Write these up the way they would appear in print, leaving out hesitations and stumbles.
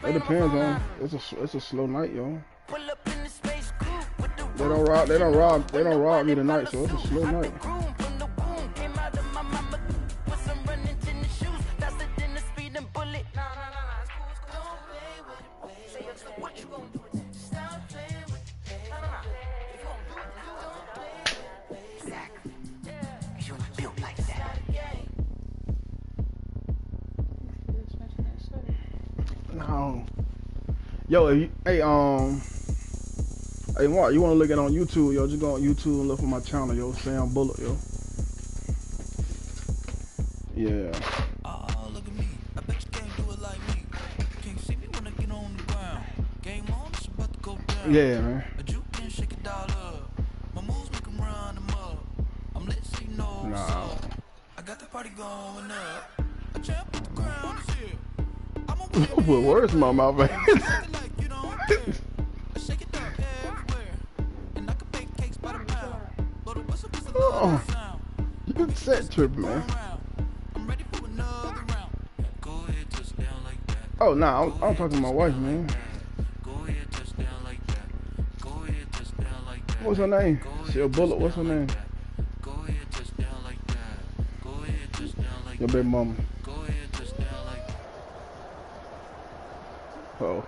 It depends on. It's a slow night, yo. They don't rob me tonight, so it's a slow night. No. Yo, hey Mark, you want to look at on YouTube, yo? Just go on YouTube and look for my channel, yo. Sam Bullock, yo. Yeah. Oh, look at me. I bet you can't do it like me. Can't see me when I get on the ground. Game on, it's about to go down. Yeah, man. But you can't shake it all up. My moves make them run them up. I'm lit so you know what's up. I got the party going up. A champ with the crown is here. I'm a put words in my mouth, man. Oh, you been set tripping, man. Oh, nah, I'm talking to my wife, man. What's her name? She'll Bullet. What's her name? Your baby mama. Oh.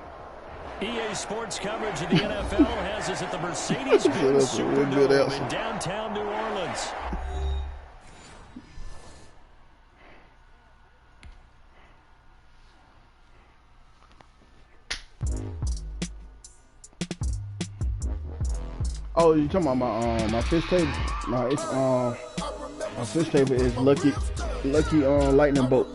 EA Sports coverage of the NFL has us at the Mercedes-Benz Superdome in downtown New Orleans. Oh, you talking about my fish table? No, it's my fish table is Lucky Lightning Bolt.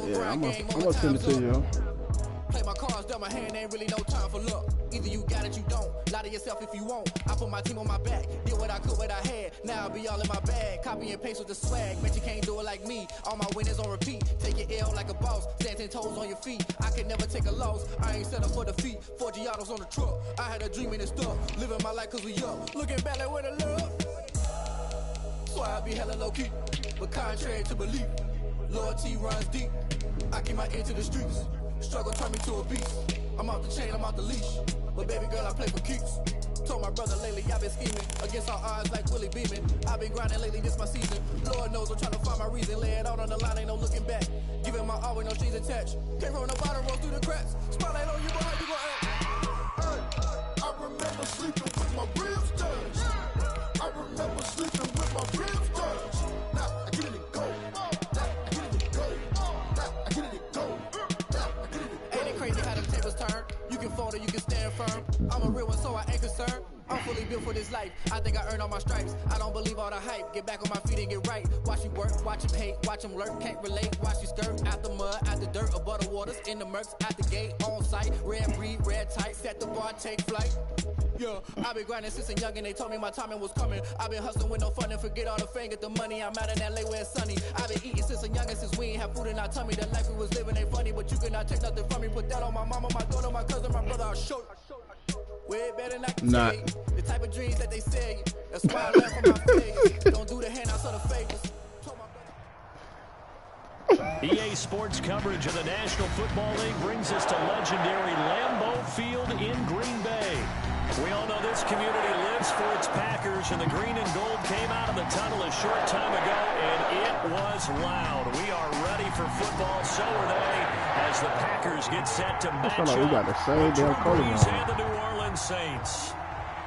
Yeah, I'm gonna send it to you. Play my cards down my hand, ain't really no time for luck. Either you got it, you don't. Lie to yourself if you won't. I put my team on my back. Did what I could, what I had. Now I'll be all in my bag. Copy and paste with the swag. Bet you can't do it like me. All my winners on repeat. Take your L like a boss. Stand 10 toes on your feet. I can never take a loss. I ain't set up for defeat. 4 Giottos on the truck. I had a dream and stuff. Living my life cause we up. Looking back like where the love. So I be hella low key. But contrary to belief, loyalty runs deep. I keep my ear to the streets. Struggle turned me to a beast. I'm off the chain, I'm off the leash. But baby girl, I play for keeps. Told my brother lately, I've been scheming. Against all odds like Willie Beeman. I've been grinding lately, this my season. Lord knows I'm trying to find my reason. Lay it out on the line, ain't no looking back. Giving my all with no strings attached. Came from the bottom, roll through the cracks. Spotlight on you, but how you gon' act? Hey, I remember sleeping with my ribs touched. I remember sleeping with my ribs touched. Now I get it and go. Crazy how the tables turn. You can fold or you can stand firm. I'm a real one, so I ain't concerned. I'm fully built for this life. I think I earned all my stripes. I don't believe all the hype. Get back on my feet and get right. Watch you work, watch him hate, watch him lurk. Can't relate, watch you skirt. Out the mud, out the dirt, above the waters, in the murks, out the gate, on site. Red breed, red tight, set the bar, take flight. Yeah, I've been grinding since a youngin', they told me my timing was coming. I've been hustling with no fun and forget all the fame, get the money. I'm out in LA where it's sunny. I've been eating since a youngin', since we ain't have food in our tummy. The life we was living ain't funny, but you cannot take nothing from me. Put that on my mama, my daughter, my cousin, my brother, I'll show you. Way better than I can tell you. The type of dreams that they say. That's why I learned from my failures. Don't do the handouts or the favors. EA Sports coverage of the National Football League brings us to legendary Lambeau Field in Green Bay. We all know this community lives for its Packers, and the green and gold came out of the tunnel a short time ago, and it was loud. We are ready for football, so are they, as the Packers get set to match up with the New Orleans Saints.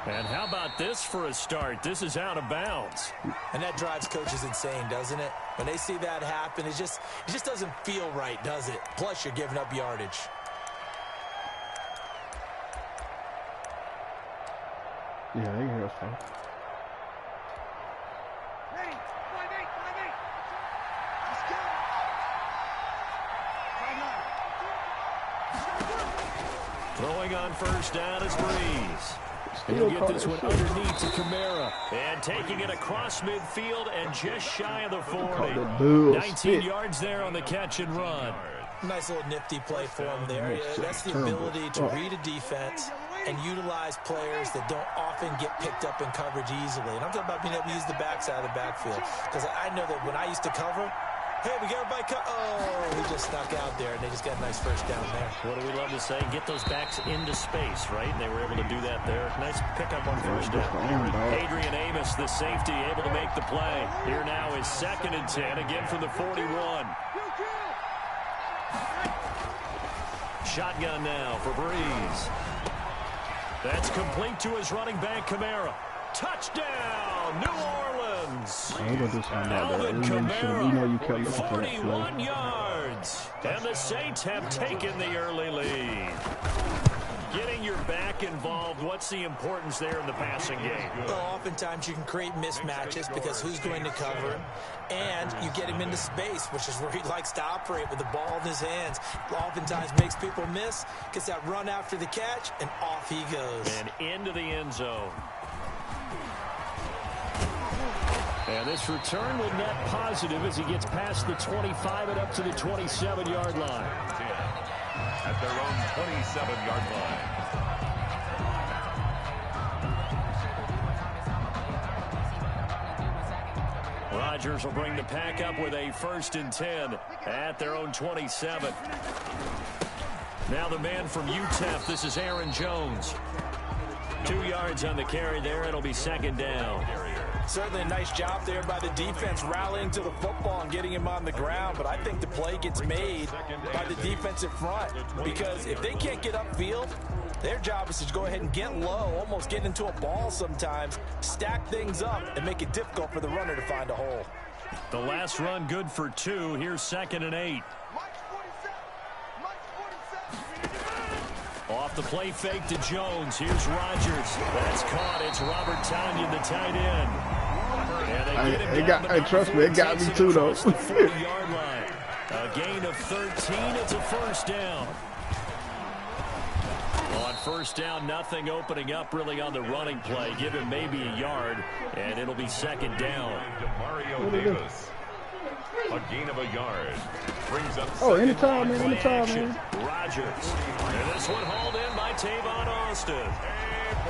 And how about this for a start? This is out of bounds. And that drives coaches insane, doesn't it? When they see that happen, it just doesn't feel right, does it? Plus, you're giving up yardage. Yeah, they hear us, folks. Ready, 5-8. Let's go. 5-9. Throwing on first down is Breeze. He'll get this one underneath to Kamara. And taking it across midfield and just shy of the 40. 19 yards there on the catch and run. Nice little nifty play for him there. That's the ability to read a defense, and utilize players that don't often get picked up in coverage easily. And I'm talking about being able to use the backside of the backfield. Because I know that when I used to cover, hey, we got everybody oh, he just snuck out there, and they just got a nice first down there. What do we love to say? Get those backs into space, right? And they were able to do that there. Nice pickup on first down. Adrian Amos, the safety, able to make the play. Here now is 2nd and 10, again from the 41. Shotgun now for Breeze. That's complete to his running back, Kamara. Touchdown, New Orleans. Alvin Kamara, 41 yards. And the Saints have taken the early lead. Getting your back involved, what's the importance there in the passing game? Well, oftentimes you can create mismatches because who's going to cover him, and you get him into space, which is where he likes to operate with the ball in his hands. Oftentimes makes people miss, gets that run after the catch, and off he goes. And into the end zone. And this return will net positive as he gets past the 25 and up to the 27-yard line. At their own 27-yard line. Rodgers will bring the pack up with a 1st and 10 at their own 27. Now the man from UTEP, this is Aaron Jones. 2 yards on the carry there. It'll be 2nd down. Certainly a nice job there by the defense rallying to the football and getting him on the ground, but I think the play gets made by the defensive front because if they can't get upfield, their job is to go ahead and get low, almost get into a ball sometimes, stack things up, and make it difficult for the runner to find a hole. The last run good for 2. Here's 2nd and 8. Off the play fake to Jones. Here's Rodgers. That's caught. It's Robert Tonyan, the tight end. Hey, trust me, it got me too, though. The 40-yard line. A gain of 13. It's a 1st down. On 1st down, nothing opening up really on the running play. Give him maybe a yard, and it'll be 2nd down. Mario Davis. A gain of a yard. Brings up anytime, man. Rodgers. And this one hauled in by Tavon Austin.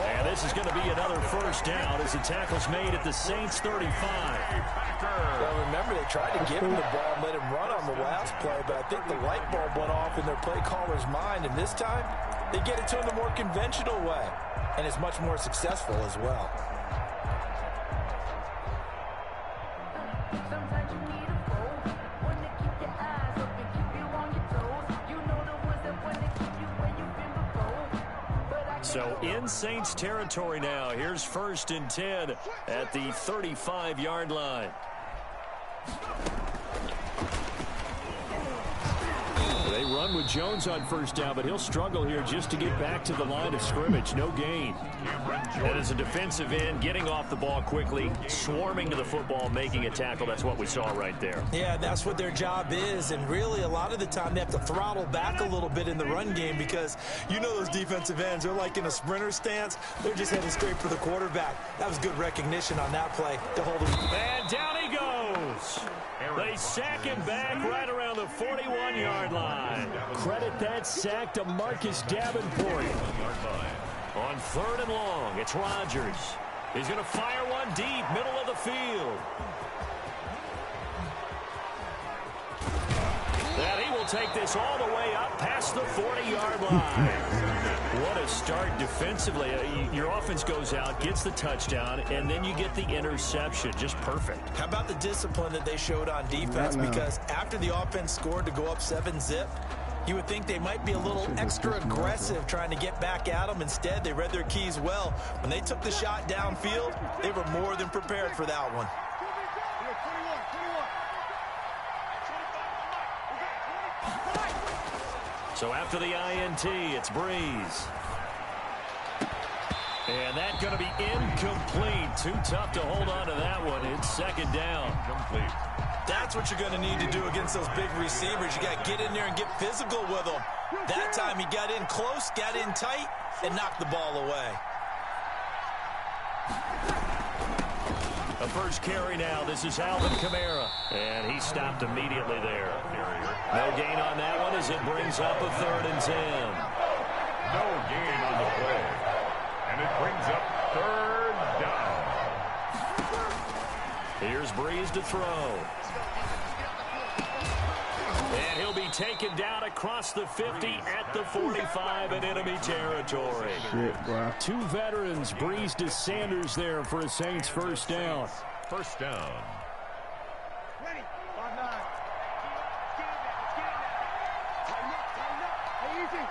And this is going to be another 1st down as the tackle's made at the Saints 35. Well, remember, they tried to give him the ball and let him run on the last play, but I think the light bulb went off in their play caller's mind, and this time they get it to him the more conventional way, and it's much more successful as well. So in Saints territory now. Here's 1st and 10 at the 35-yard line. They run with Jones on 1st down, but he'll struggle here just to get back to the line of scrimmage. No gain. And as a defensive end, getting off the ball quickly, swarming to the football, making a tackle. That's what we saw right there. Yeah, that's what their job is. And really, a lot of the time, they have to throttle back a little bit in the run game because you know those defensive ends, they're like in a sprinter stance. They're just heading straight for the quarterback. That was good recognition on that play to hold him. And down he goes. They sack him back right around the 41-yard line. Credit that sack to Marcus Davenport. On 3rd and long, it's Rodgers. He's going to fire one deep, middle of the field. And he will take this all the way up past the 40-yard line. What a start defensively. Your offense goes out, gets the touchdown, and then you get the interception. Just perfect. How about the discipline that they showed on defense? Because after the offense scored to go up 7-zip, you would think they might be a little extra aggressive trying to get back at them. Instead, they read their keys well. When they took the shot downfield, they were more than prepared for that one. So after the INT, it's Breeze. And that's going to be incomplete. Too tough to hold on to that one. It's 2nd down. Complete. That's what you're going to need to do against those big receivers. You got to get in there and get physical with them. That time he got in close, got in tight, and knocked the ball away. The first carry now. This is Alvin Kamara. And he stopped immediately there. No gain on that one as it brings up a 3rd and 10. No gain on the play. And it brings up 3rd down. Here's Breeze to throw. And he'll be taken down across the 50 at the 45 in enemy territory. Shit, bro. 2 veterans, Breeze to Sanders there for a Saints first down. First down. Ready? 5-9. Let's get in there. Tighten up. Hey, easy.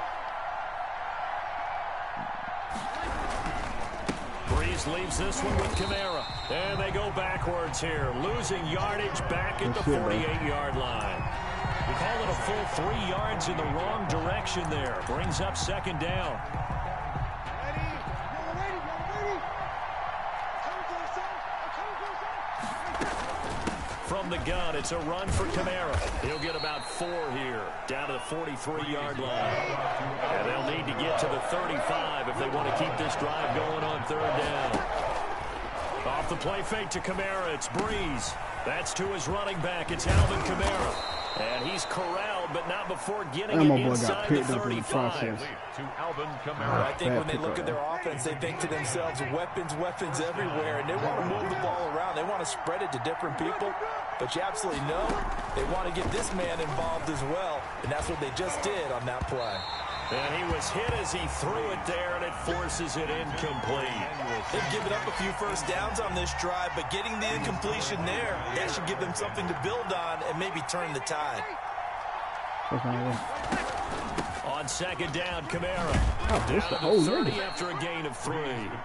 Breeze leaves this one with Kamara. And they go backwards here, losing yardage back at the 48-yard line. We call it a full 3 yards in the wrong direction there. Brings up second down. Ready? Y'all ready? From the gun, it's a run for Kamara. He'll get about 4 here, down to the 43-yard line. And they'll need to get to the 35 if they want to keep this drive going on 3rd down. Off the play fake to Kamara, it's Breeze. That's to his running back, it's Alvin Kamara. And he's corralled, but not before getting it inside the 35. To Alvin Kamara. I think when they look at their offense, they think to themselves, weapons everywhere, and they want to move the ball around. They want to spread it to different people, but you absolutely know they want to get this man involved as well, and that's what they just did on that play. And he was hit as he threw it there, and it forces it incomplete. They've given up a few first downs on this drive, but getting the incompletion there, that should give them something to build on and maybe turn the tide. On second down, Kamara. Oh, Down the to whole 30 nigga. after a gain of 3. The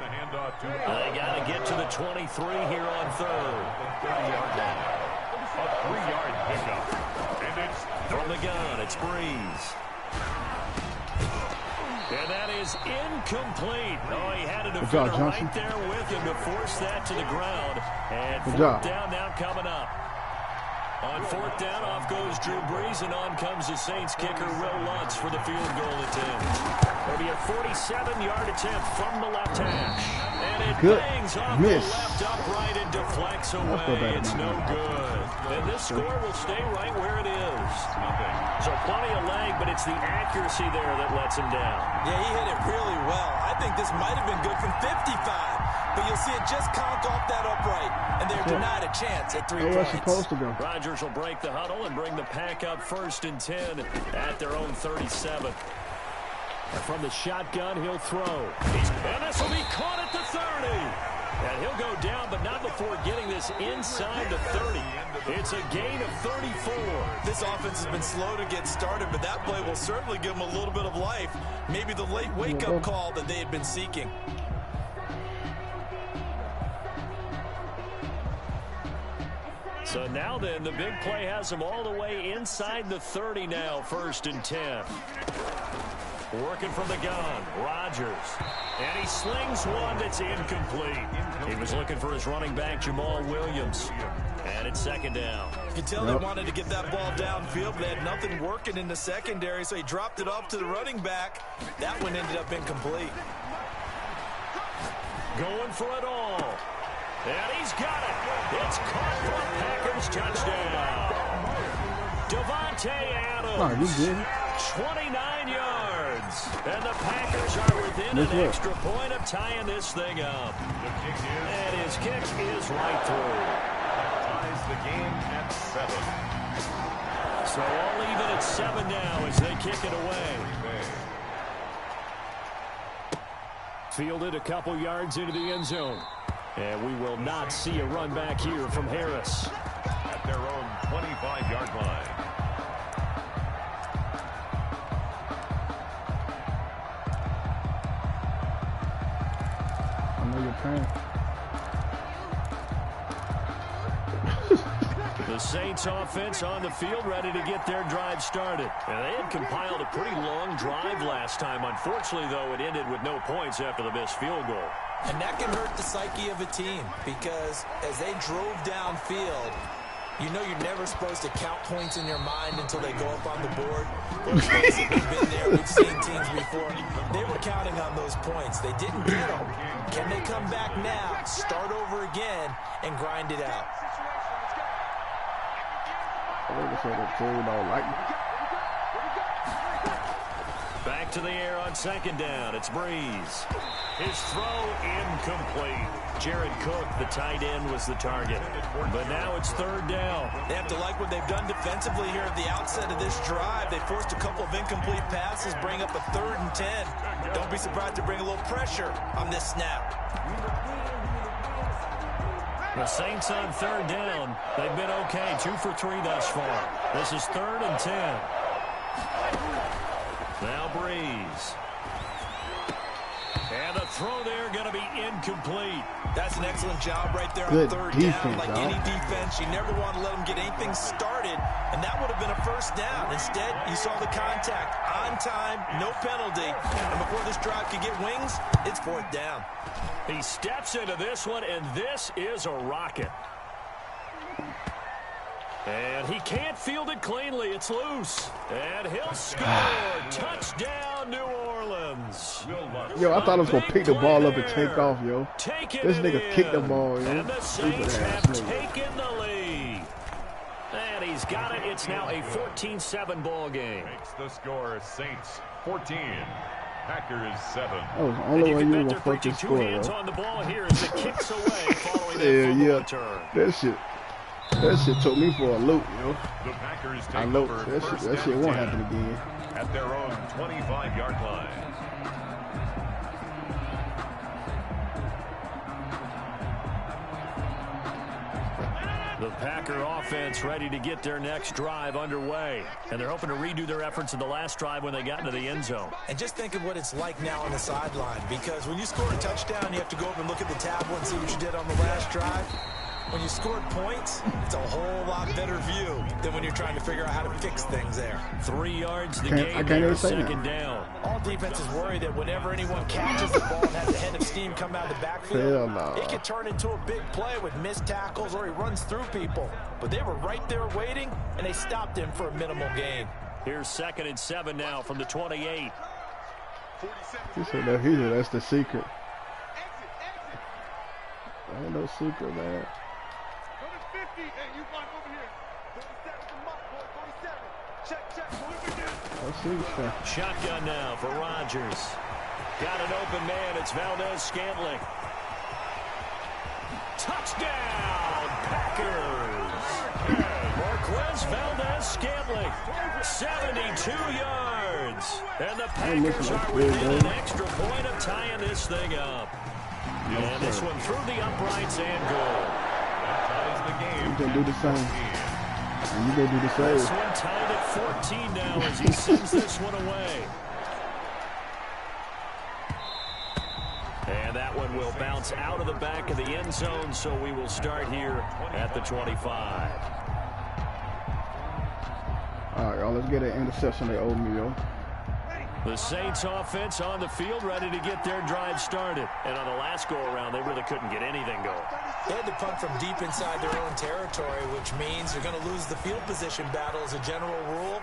handoff to They got to get to the 23 here on 3rd. 30-yard line. A 3-yard pickup. And it's From the gun, it's Breeze. And that is incomplete. Oh, he had a defender right there with him to force that to the ground. And 4th down now coming up. On 4th down, off goes Drew Brees, and on comes the Saints kicker, Will Lutz, for the field goal attempt. It'll be a 47-yard attempt from the left hash. And it bangs off the left upright and deflects away. It's no good. And this score will stay right where it is. So plenty of leg, but it's the accuracy there that lets him down. Yeah, he hit it really well. I think this might have been good from 55. But you'll see it just conk off that upright, and they're denied a chance at 3 points. Supposed to go. Rodgers will break the huddle and bring the pack up 1st and 10 at their own 37. And from the shotgun, he'll throw. And this will be caught at the 30. And he'll go down, but not before getting this inside the 30. It's a gain of 34. This offense has been slow to get started, but that play will certainly give them a little bit of life. Maybe the late wake-up call that they had been seeking. So now then, the big play has them all the way inside the 30 now, 1st and 10. Working from the gun, Rodgers. And he slings one that's incomplete. He was looking for his running back, Jamal Williams. And it's 2nd down. You can tell they wanted to get that ball downfield, but they had nothing working in the secondary, so he dropped it off to the running back. That one ended up incomplete. Going for it all. And he's got it. It's caught for a Packers touchdown. Devontae Adams. 29 yards. And the Packers are within an extra point of tying this thing up. And his kick is right through. Ties the game at 7. So all even at 7 now as they kick it away. Fielded a couple yards into the end zone. And we will not see a run back here from Harris. At their own 25-yard line. I know you're praying. The Saints offense on the field ready to get their drive started. And they had compiled a pretty long drive last time. Unfortunately, though, it ended with no points after the missed field goal. And that can hurt the psyche of a team because as they drove downfield, you know you're never supposed to count points in your mind until they go up on the board. Let's face it, we've been there. We've seen teams before. They were counting on those points. They didn't get them. Can they come back now, start over again, and grind it out? Back to the air on second down. It's Breeze. His throw incomplete. Jared Cook, the tight end, was the target. But now it's third down. They have to like what they've done defensively here at the outset of this drive. They forced a couple of incomplete passes, bring up a 3rd and 10. Don't be surprised to bring a little pressure on this snap. The Saints on third down. They've been okay, 2 for 3 thus far. This is 3rd and 10. Now Breeze. And the throw there going to be incomplete. That's an excellent job right there Good on third defense, down. Like y'all. any defense, you never want to let them get anything started, and that would have been a first down. Instead, you saw the contact on time, no penalty, and before this drive could get wings, it's 4th down. He steps into this one, and this is a rocket. And he can't field it cleanly. It's loose. And he'll score. Touchdown, New Orleans. Yo, I thought I was going to pick the ball up and take off, yo. This nigga kicked the ball, yo. And the Saints have taken the lead. And he's got it. It's now a 14-7 ball game. Makes the score Saints 14. Packers 7. That was the only way you were going to fucking score, hands yo. on the ball here as it kicks away following that fumble return. That shit took me for a loop, yo. The Packers I take know over that shit won't happen again. at their own 25-yard line. The Packer offense ready to get their next drive underway. And they're hoping to redo their efforts in the last drive when they got into the end zone. And just think of what it's like now on the sideline, because when you score a touchdown, you have to go up and look at the tablet and see what you did on the last drive. When you scored points, it's a whole lot better view than when you're trying to figure out how to fix things there. 3 yards the I game can't there, even say second that. down. All defenses worry that whenever anyone catches the ball and has a head of steam come out of the backfield, Hell no. it can turn into a big play with missed tackles or he runs through people. But they were right there waiting, and they stopped him for a minimal gain. Here's 2nd and 7 now from the 28. He said that's the secret. Ain't no secret, man. Go to 50. Hey, you find over here. 47 from up, boy. 47. Check. Move it down. No secret. Shotgun now for Rodgers. Got an open man. It's Valdez-Scantling. Touchdown, Packers. Marquez Valdez-Scantling, 72 yards. And the Packers are within an extra point of tying this thing up. And this one through the uprights and goal. Ties the game. You can do the same. And you gonna do the This same. one tied at 14 now as he sends this one away. And that one will bounce out of the back of the end zone, so we will start here at the 25. All right, y'all, let's get an interception they owe me, yo. The Saints offense on the field ready to get their drive started. And on the last go-around, they really couldn't get anything going. They had to punt from deep inside their own territory, which means they're going to lose the field position battle as a general rule.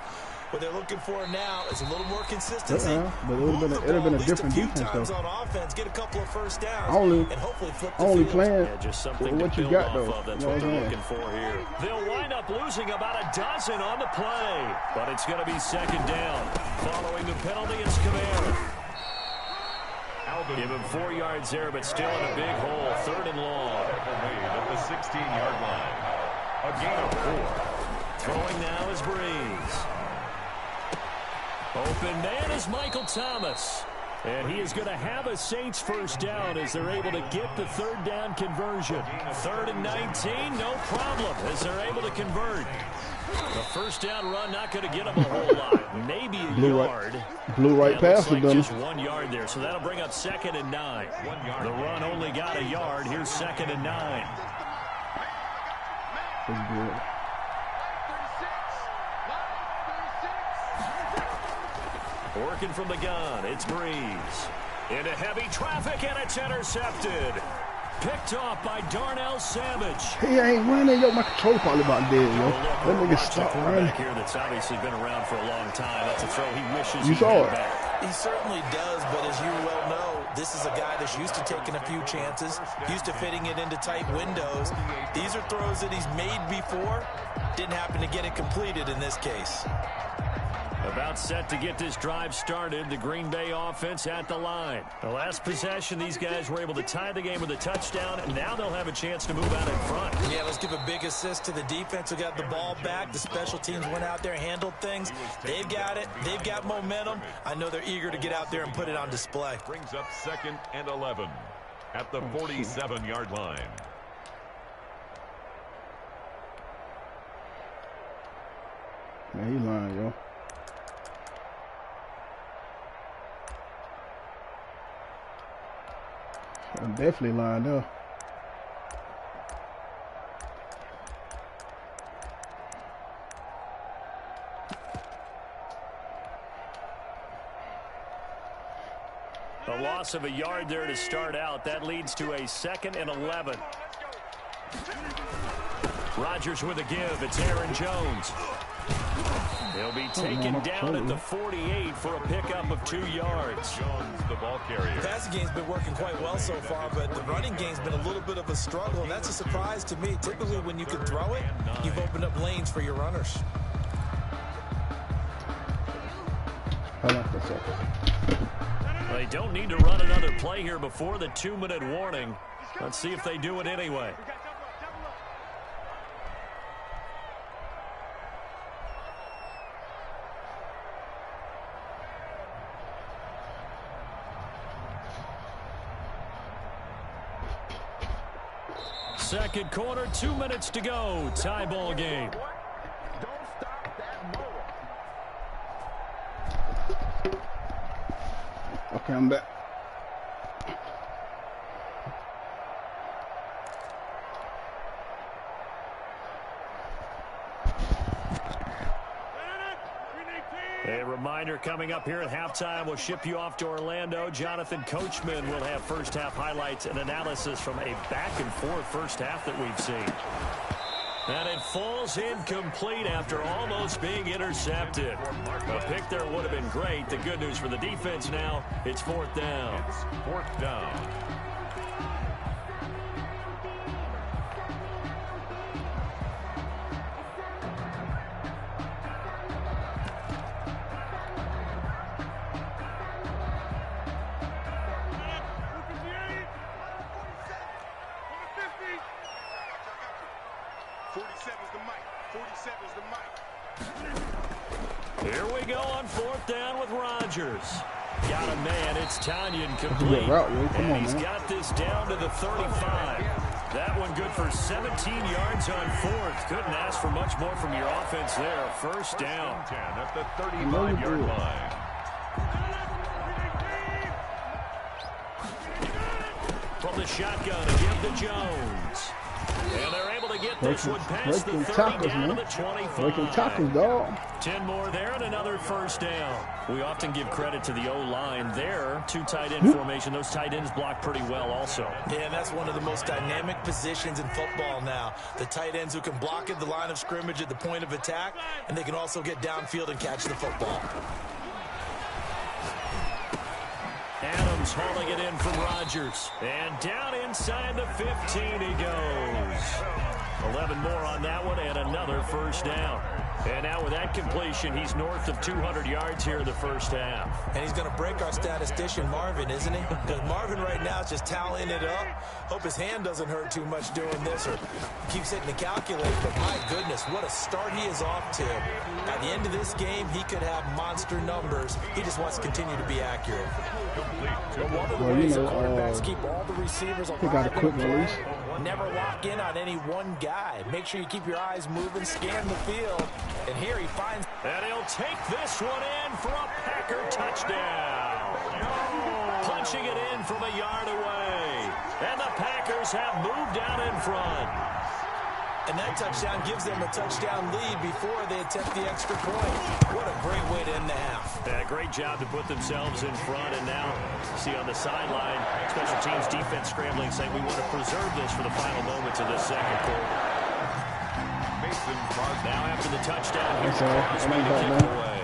What they're looking for now is a little more consistency. But it would have been a different defense, times though. on offense, get a couple of first downs, Only and hopefully flip the Only field. playing Yeah, just something with what to you build got, off though. of. That's You know what what I'm they're saying? looking for here. They'll wind up losing about a dozen on the play. But it's going to be second down. Following the penalty, it's Kamara. Give him 4 yards there, but still in a big hole. 3rd and long. At the 16-yard line. A gain of 4. Throwing now is Breeze. Open man is Michael Thomas. And he is going to have a Saints first down as they're able to get the 3rd down conversion. 3rd and 19, no problem as they're able to convert. The first down run not going to get them a whole lot. Maybe a yard. Blew right And past looks them. like just 1 yard there, so that'll bring up 2nd and 9. The run only got a yard. Here's 2nd and 9. That's good. Working from the gun, it's Breeze. Into heavy traffic, and it's intercepted. Picked off by Darnell Savage. He ain't running, yo. My control probably about dead, yo. That nigga stopped running. Here that's obviously been around for a long time. That's a throw he wishes You he saw had it. back. He certainly does, but as you well know, this is a guy that's used to taking a few chances, used to fitting it into tight windows. These are throws that he's made before. Didn't happen to get it completed in this case. About set to get this drive started. The Green Bay offense at the line. The last possession, these guys were able to tie the game with a touchdown, and now they'll have a chance to move out in front. Yeah, let's give a big assist to the defense who got the ball back. The special teams went out there, handled things. They've got it. They've got momentum. I know they're eager to get out there and put it on display. Brings up 2nd and 11 at the 47-yard line. Man, he lying, yo. I'm definitely lying up. A loss of a yard there to start out. That leads to a 2nd and 11. Rodgers with a give. It's Aaron Jones. He'll be taken down at the 48 for a pickup of 2 yards. Jones, the ball carrier. The passing game's been working quite well so far, but the running game's been a little bit of a struggle, and that's a surprise to me. Typically, when you can throw it, you've opened up lanes for your runners. Hold on for a second. They don't need to run another play here before the 2-minute warning. Let's see if they do it anyway. Second quarter, 2 minutes to go. Tie ball game. Okay, I'm back. A reminder coming up here at halftime. We'll ship you off to Orlando. Jonathan Coachman will have first half highlights and analysis from a back-and-forth first half that we've seen. And it falls incomplete after almost being intercepted. A pick there would have been great. The good news for the defense now, it's 4th down. It's 4th down. Here we go on 4th down with Rodgers. Got a man. It's Tanyan complete. And he's got this down to the 35. That one good for 17 yards on 4th. Couldn't ask for much more from your offense there. First down. 10 at the 35-yard line. From the shotgun, a give to Jones. And they're able to get this one past the 30 down to the 25. Breaking tackles, dog. 10 more there and another first down. We often give credit to the O-line there. 2 tight end formation. Those tight ends block pretty well also. Yeah, and that's one of the most dynamic positions in football now. The tight ends who can block at the line of scrimmage at the point of attack, and they can also get downfield and catch the football. Adams hauling it in from Rodgers. And down inside the 15 he goes. 11 more on that one and another first down. And now with that completion, he's north of 200 yards here in the first half. And he's going to break our statistician Marvin, isn't he? Because Marvin right now is just tallying it up. Hope his hand doesn't hurt too much doing this or keeps hitting the calculator. But my goodness, what a start he is off to. At the end of this game, he could have monster numbers. He just wants to continue to be accurate. But one of the ways the quarterbacks keep all the receivers alive. He got a quick release. Never lock in on any one guy. Make sure you keep your eyes moving, scan the field. And here he finds... And he'll take this one in for a Packer touchdown. Punching it in from a yard away. And the Packers have moved out in front. And that touchdown gives them a touchdown lead before they attempt the extra point. What a great way to end the half. Yeah, great job to put themselves in front. And now, see on the sideline, special teams defense scrambling, saying we want to preserve this for the final moments of this second quarter. Now after the touchdown, here's Crosby to kick it away.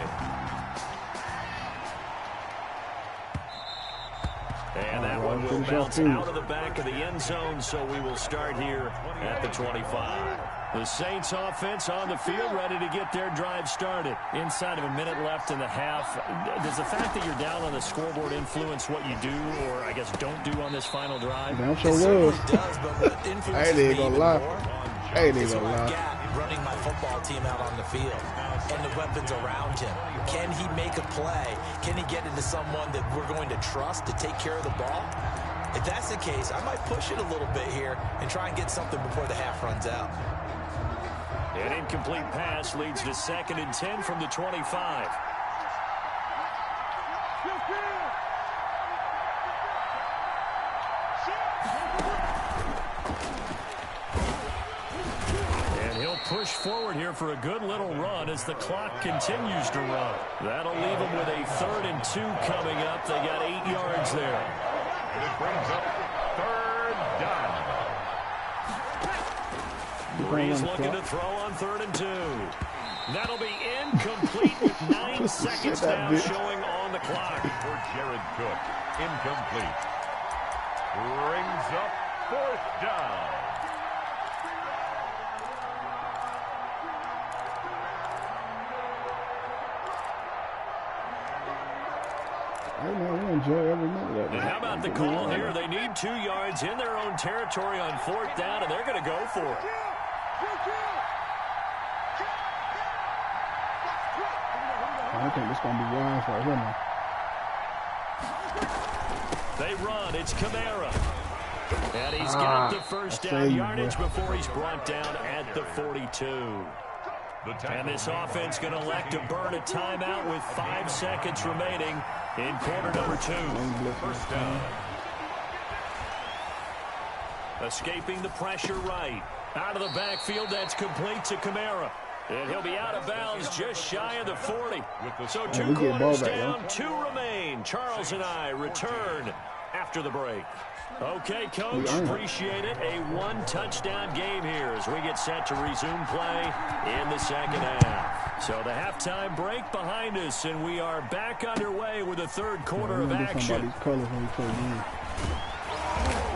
And that one will bounce out of the back of the end zone, so we will start here at the 25. The Saints offense on the field, ready to get their drive started. Inside of a minute left in the half. Does the fact that you're down on the scoreboard influence what you do, or I guess don't do on this final drive? Damn sure was. Does, but what influences Hey, they me gonna even lie. more Hey, they is gonna who I've lie. got running my football team out on the field and the weapons around him. Can he make a play? Can he get into someone that we're going to trust to take care of the ball? If that's the case, I might push it a little bit here and try and get something before the half runs out. An incomplete pass leads to 2nd and 10 from the 25. And he'll push forward here for a good little run as the clock continues to run. That'll leave him with a 3rd and 2 coming up. They got 8 yards there. And it brings up 3rd down. Breeze looking to throw on 3rd and 2. That'll be incomplete with 9 seconds now showing on the clock. For Jared Cook. Incomplete. Brings up 4th down. Hey, man, we enjoy every minute of it. And how about the call here? They need 2 yards in their own territory on 4th down, and they're going to go for it. I think this is going to be wise right here now. They run. It's Kamara. And he's got the first down yardage before he's brought down at the 42. And this offense going to elect to burn a timeout with 5 seconds remaining in quarter number 2. First down. Escaping the pressure right. Out of the backfield, that's complete to Kamara. And he'll be out of bounds just shy of the 40. So 2 quarters down, 2 remain. Charles and I return after the break. Okay, Coach, appreciate it. A 1-touchdown game here as we get set to resume play in the 2nd half. So the halftime break behind us, and we are back underway with the 3rd quarter of action.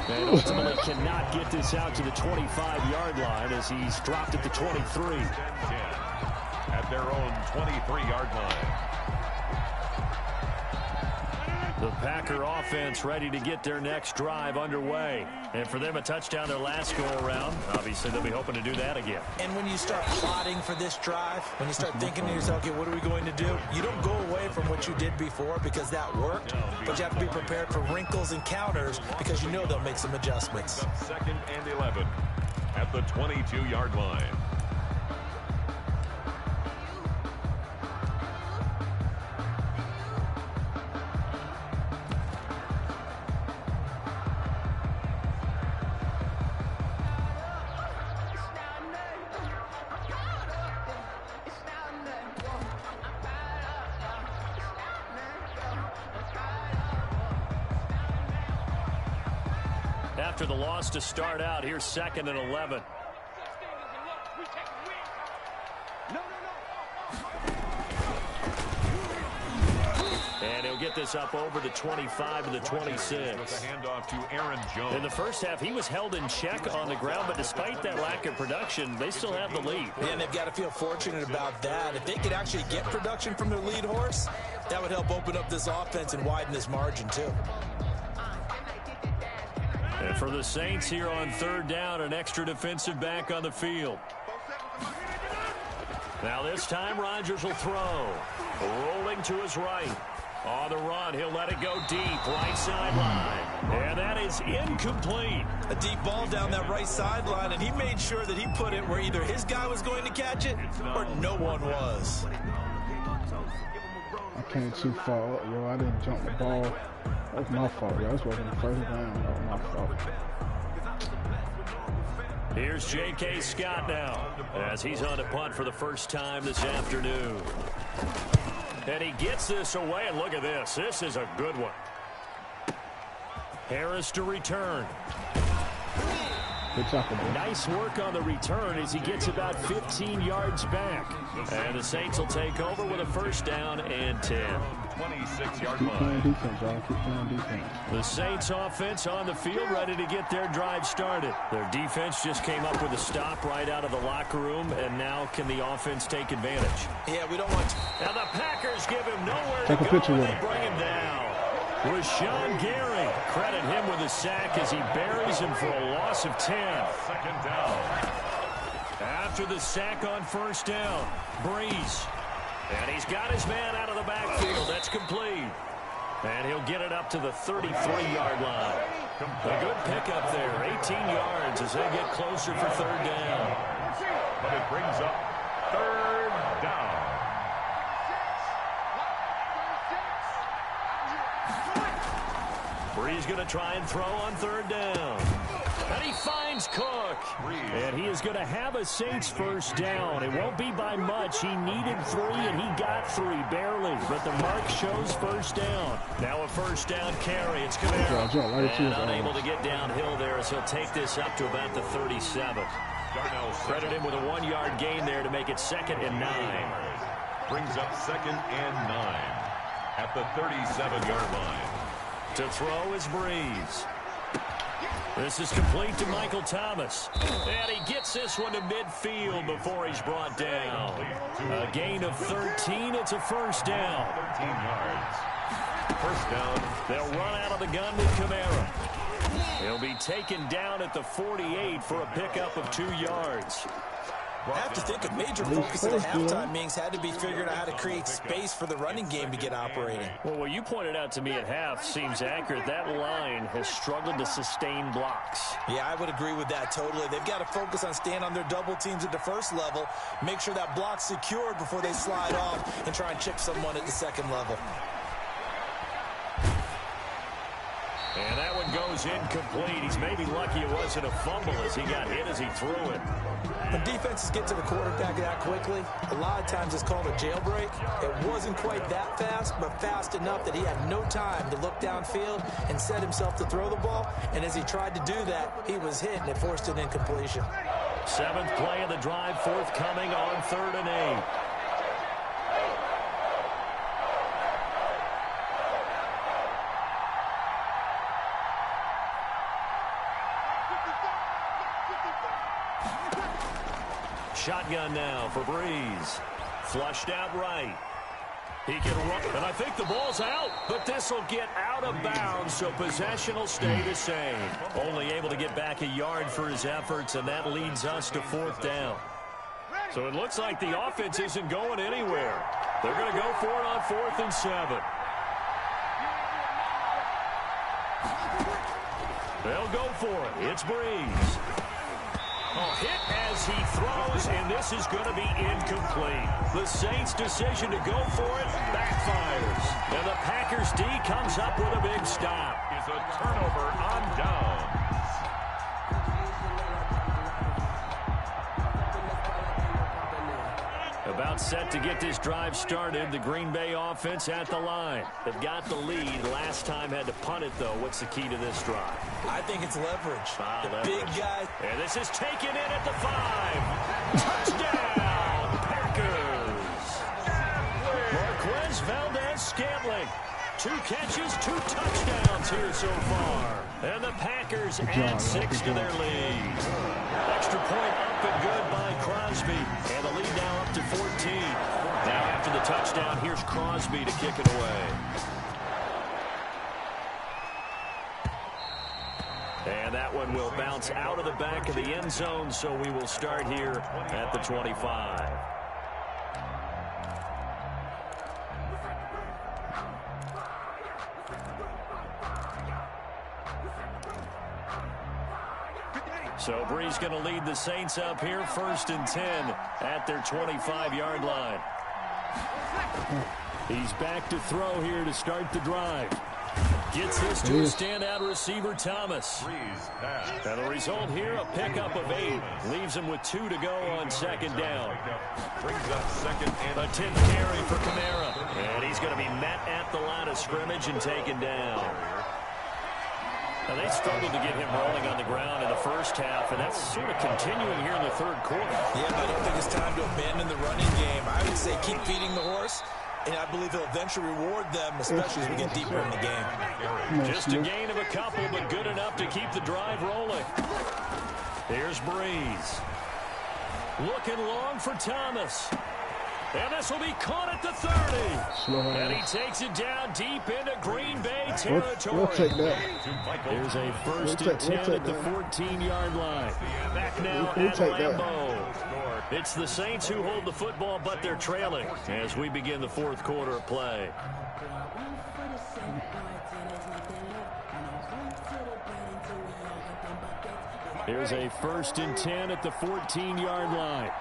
And ultimately cannot get this out to the 25-yard line as he's dropped at the 23. At their own 23-yard line. The Packer offense ready to get their next drive underway. And for them, a touchdown their last go-around. Obviously, they'll be hoping to do that again. And when you start plotting for this drive, when you start thinking to yourself, okay, what are we going to do? You don't go away from what you did before because that worked, but you have to be prepared for wrinkles and counters because you know they'll make some adjustments. 2nd and 11 at the 22-yard line. After the loss to start out, here's 2nd and 11. And he'll get this up over the 25 to the 26. With a handoff to Aaron Jones. In the first half, he was held in check on the ground, but despite that lack of production, they still have the lead. And they've got to feel fortunate about that. If they could actually get production from their lead horse, that would help open up this offense and widen this margin, too. And for the Saints here on 3rd down, an extra defensive back on the field. Now this time, Rodgers will throw. Rolling to his right. On the run, he'll let it go deep, right sideline. And that is incomplete. A deep ball down that right sideline, and he made sure that he put it where either his guy was going to catch it or no one was. I came too far up, yo. I didn't jump the ball. That was my fault, yo. I was working the 1st down. That was my fault. Here's J.K. Scott now as he's on to punt for the first time this afternoon. And he gets this away, and look at this. This is a good one. Harris to return. Good tackle, bro. Nice work on the return as he gets about 15 yards back. And the Saints will take over with a 1st down and 10. 26-yard Keep playing line. defense, y'all. Keep playing defense. The Saints offense on the field, ready to get their drive started. Their defense just came up with a stop right out of the locker room, and now can the offense take advantage? Yeah, we don't want to. Now the Packers give him nowhere Take to a go, picture and with they him. bring him down. Rashawn Gary, credit him with a sack as he buries him for a loss of 10. Second down. After the sack on first down, Breeze. And he's got his man out of the backfield. That's complete. And he'll get it up to the 33-yard line. A good pickup there, 18 yards as they get closer for third down. But it brings up third down. Breeze going to try and throw on third down. And he finds Cook. And he is going to have a Saints first down. It won't be by much. He needed 3, and he got 3, barely. But the mark shows first down. Now a first down carry. It's Kamara. And unable to get downhill there as he'll take this up to about the 37. Credit him with a 1-yard gain there to make it 2nd and 9. Brings up 2nd and 9 at the 37-yard line. To throw is Breeze. This is complete to Michael Thomas. And he gets this one to midfield before he's brought down. A gain of 13. It's a first down. 13 yards. First down. They'll run out of the gun with Kamara. He'll be taken down at the 48 for a pickup of 2 yards. I have to think a major focus at the halftime meetings had to be figuring out how to create space for the running game to get operating. Well, what you pointed out to me at half seems accurate. That line has struggled to sustain blocks. Yeah, I would agree with that totally. They've got to focus on staying on their double teams at the first level, make sure that block's secured before they slide off and try and chip someone at the second level. And that one goes incomplete. He's maybe lucky it wasn't a fumble as he got hit as he threw it. When defenses get to the quarterback that quickly, a lot of times it's called a jailbreak. It wasn't quite that fast, but fast enough that he had no time to look downfield and set himself to throw the ball. And as he tried to do that, he was hit and it forced an incompletion. 7th play of the drive forthcoming on 3rd and 8. Shotgun now for Breeze. Flushed out right. He can run, and I think the ball's out, but this will get out of bounds, so possession will stay the same. Only able to get back a yard for his efforts, and that leads us to 4th down. So it looks like the offense isn't going anywhere. They're going to go for it on 4th and 7. They'll go for it. It's Breeze. Hit as he throws, and this is going to be incomplete. The Saints' decision to go for it backfires. And the Packers D comes up with a big stop. Is a turnover on downs. About set to get this drive started. The Green Bay offense at the line. They've got the lead. Last time had to punt it, though. What's the key to this drive? I think it's leverage. The Leverage. big guy. And this is taken in at the 5. Touchdown, Packers. Marquez Valdez-Scantling. 2 catches, 2 touchdowns here so far. And the Packers add 6 to their lead. Extra point up and good by Crosby. And the lead now up to 14. Now after the touchdown, here's Crosby to kick it away. And that one will bounce out of the back of the end zone, so we will start here at the 25. So Breeze going to lead the Saints up here, 1st and 10 at their 25-yard line. He's back to throw here to start the drive. Gets this to a standout receiver, Thomas. And the result here, a pickup of 8. Leaves him with 2 to go on 2nd down. Brings up 2nd and A 10th carry for Kamara. And he's going to be met at the line of scrimmage and taken down. Now, they struggled to get him rolling on the ground in the first half, and that's sort of continuing here in the 3rd quarter. Yeah, but I don't think it's time to abandon the running game. I would say keep feeding the horse and I believe he'll eventually reward them, especially as we get deeper in the game. Just a gain of a couple, but good enough to keep the drive rolling. Here's Breeze. Looking long for Thomas. And this will be caught at the 30. And he takes it down deep into Green Bay territory. We'll take that. Here's a first and 10 at the 14-yard line. Back now at Lambeau. It's the Saints who hold the football, but they're trailing as we begin the fourth quarter of play. Here's a first and 10 at the 14-yard line.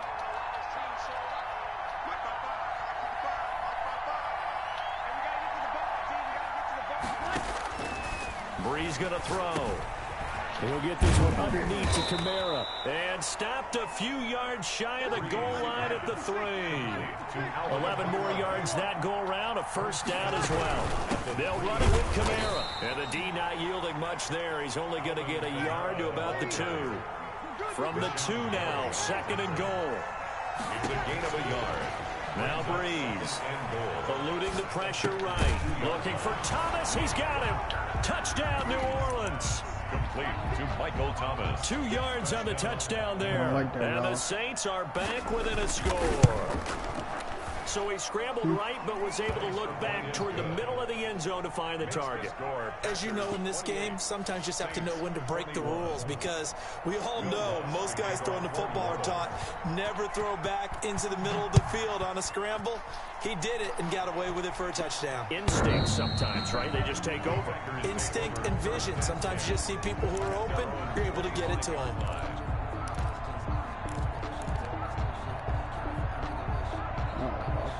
Breeze going to throw. He'll get this one underneath to Kamara. And stopped a few yards shy of the goal line at the 3. 11 more yards that go around. A first down as well. They'll run it with Kamara. And the D not yielding much there. He's only going to get a yard to about the 2. From the 2 now. Second and goal. It's a gain of a yard. Now Breeze. Eluding the pressure right. Looking for Thomas. He's got him. Touchdown, New Orleans. Complete to Michael Thomas. 2 yards on the touchdown there. And the Saints are back within a score. So he scrambled right, but was able to look back toward the middle of the end zone to find the target. As you know, in this game, sometimes you just have to know when to break the rules, because we all know most guys throwing the football are taught never throw back into the middle of the field on a scramble. He did it and got away with it for a touchdown. Instinct sometimes, right? They just take over. Instinct and vision. Sometimes you just see people who are open, you're able to get it to them.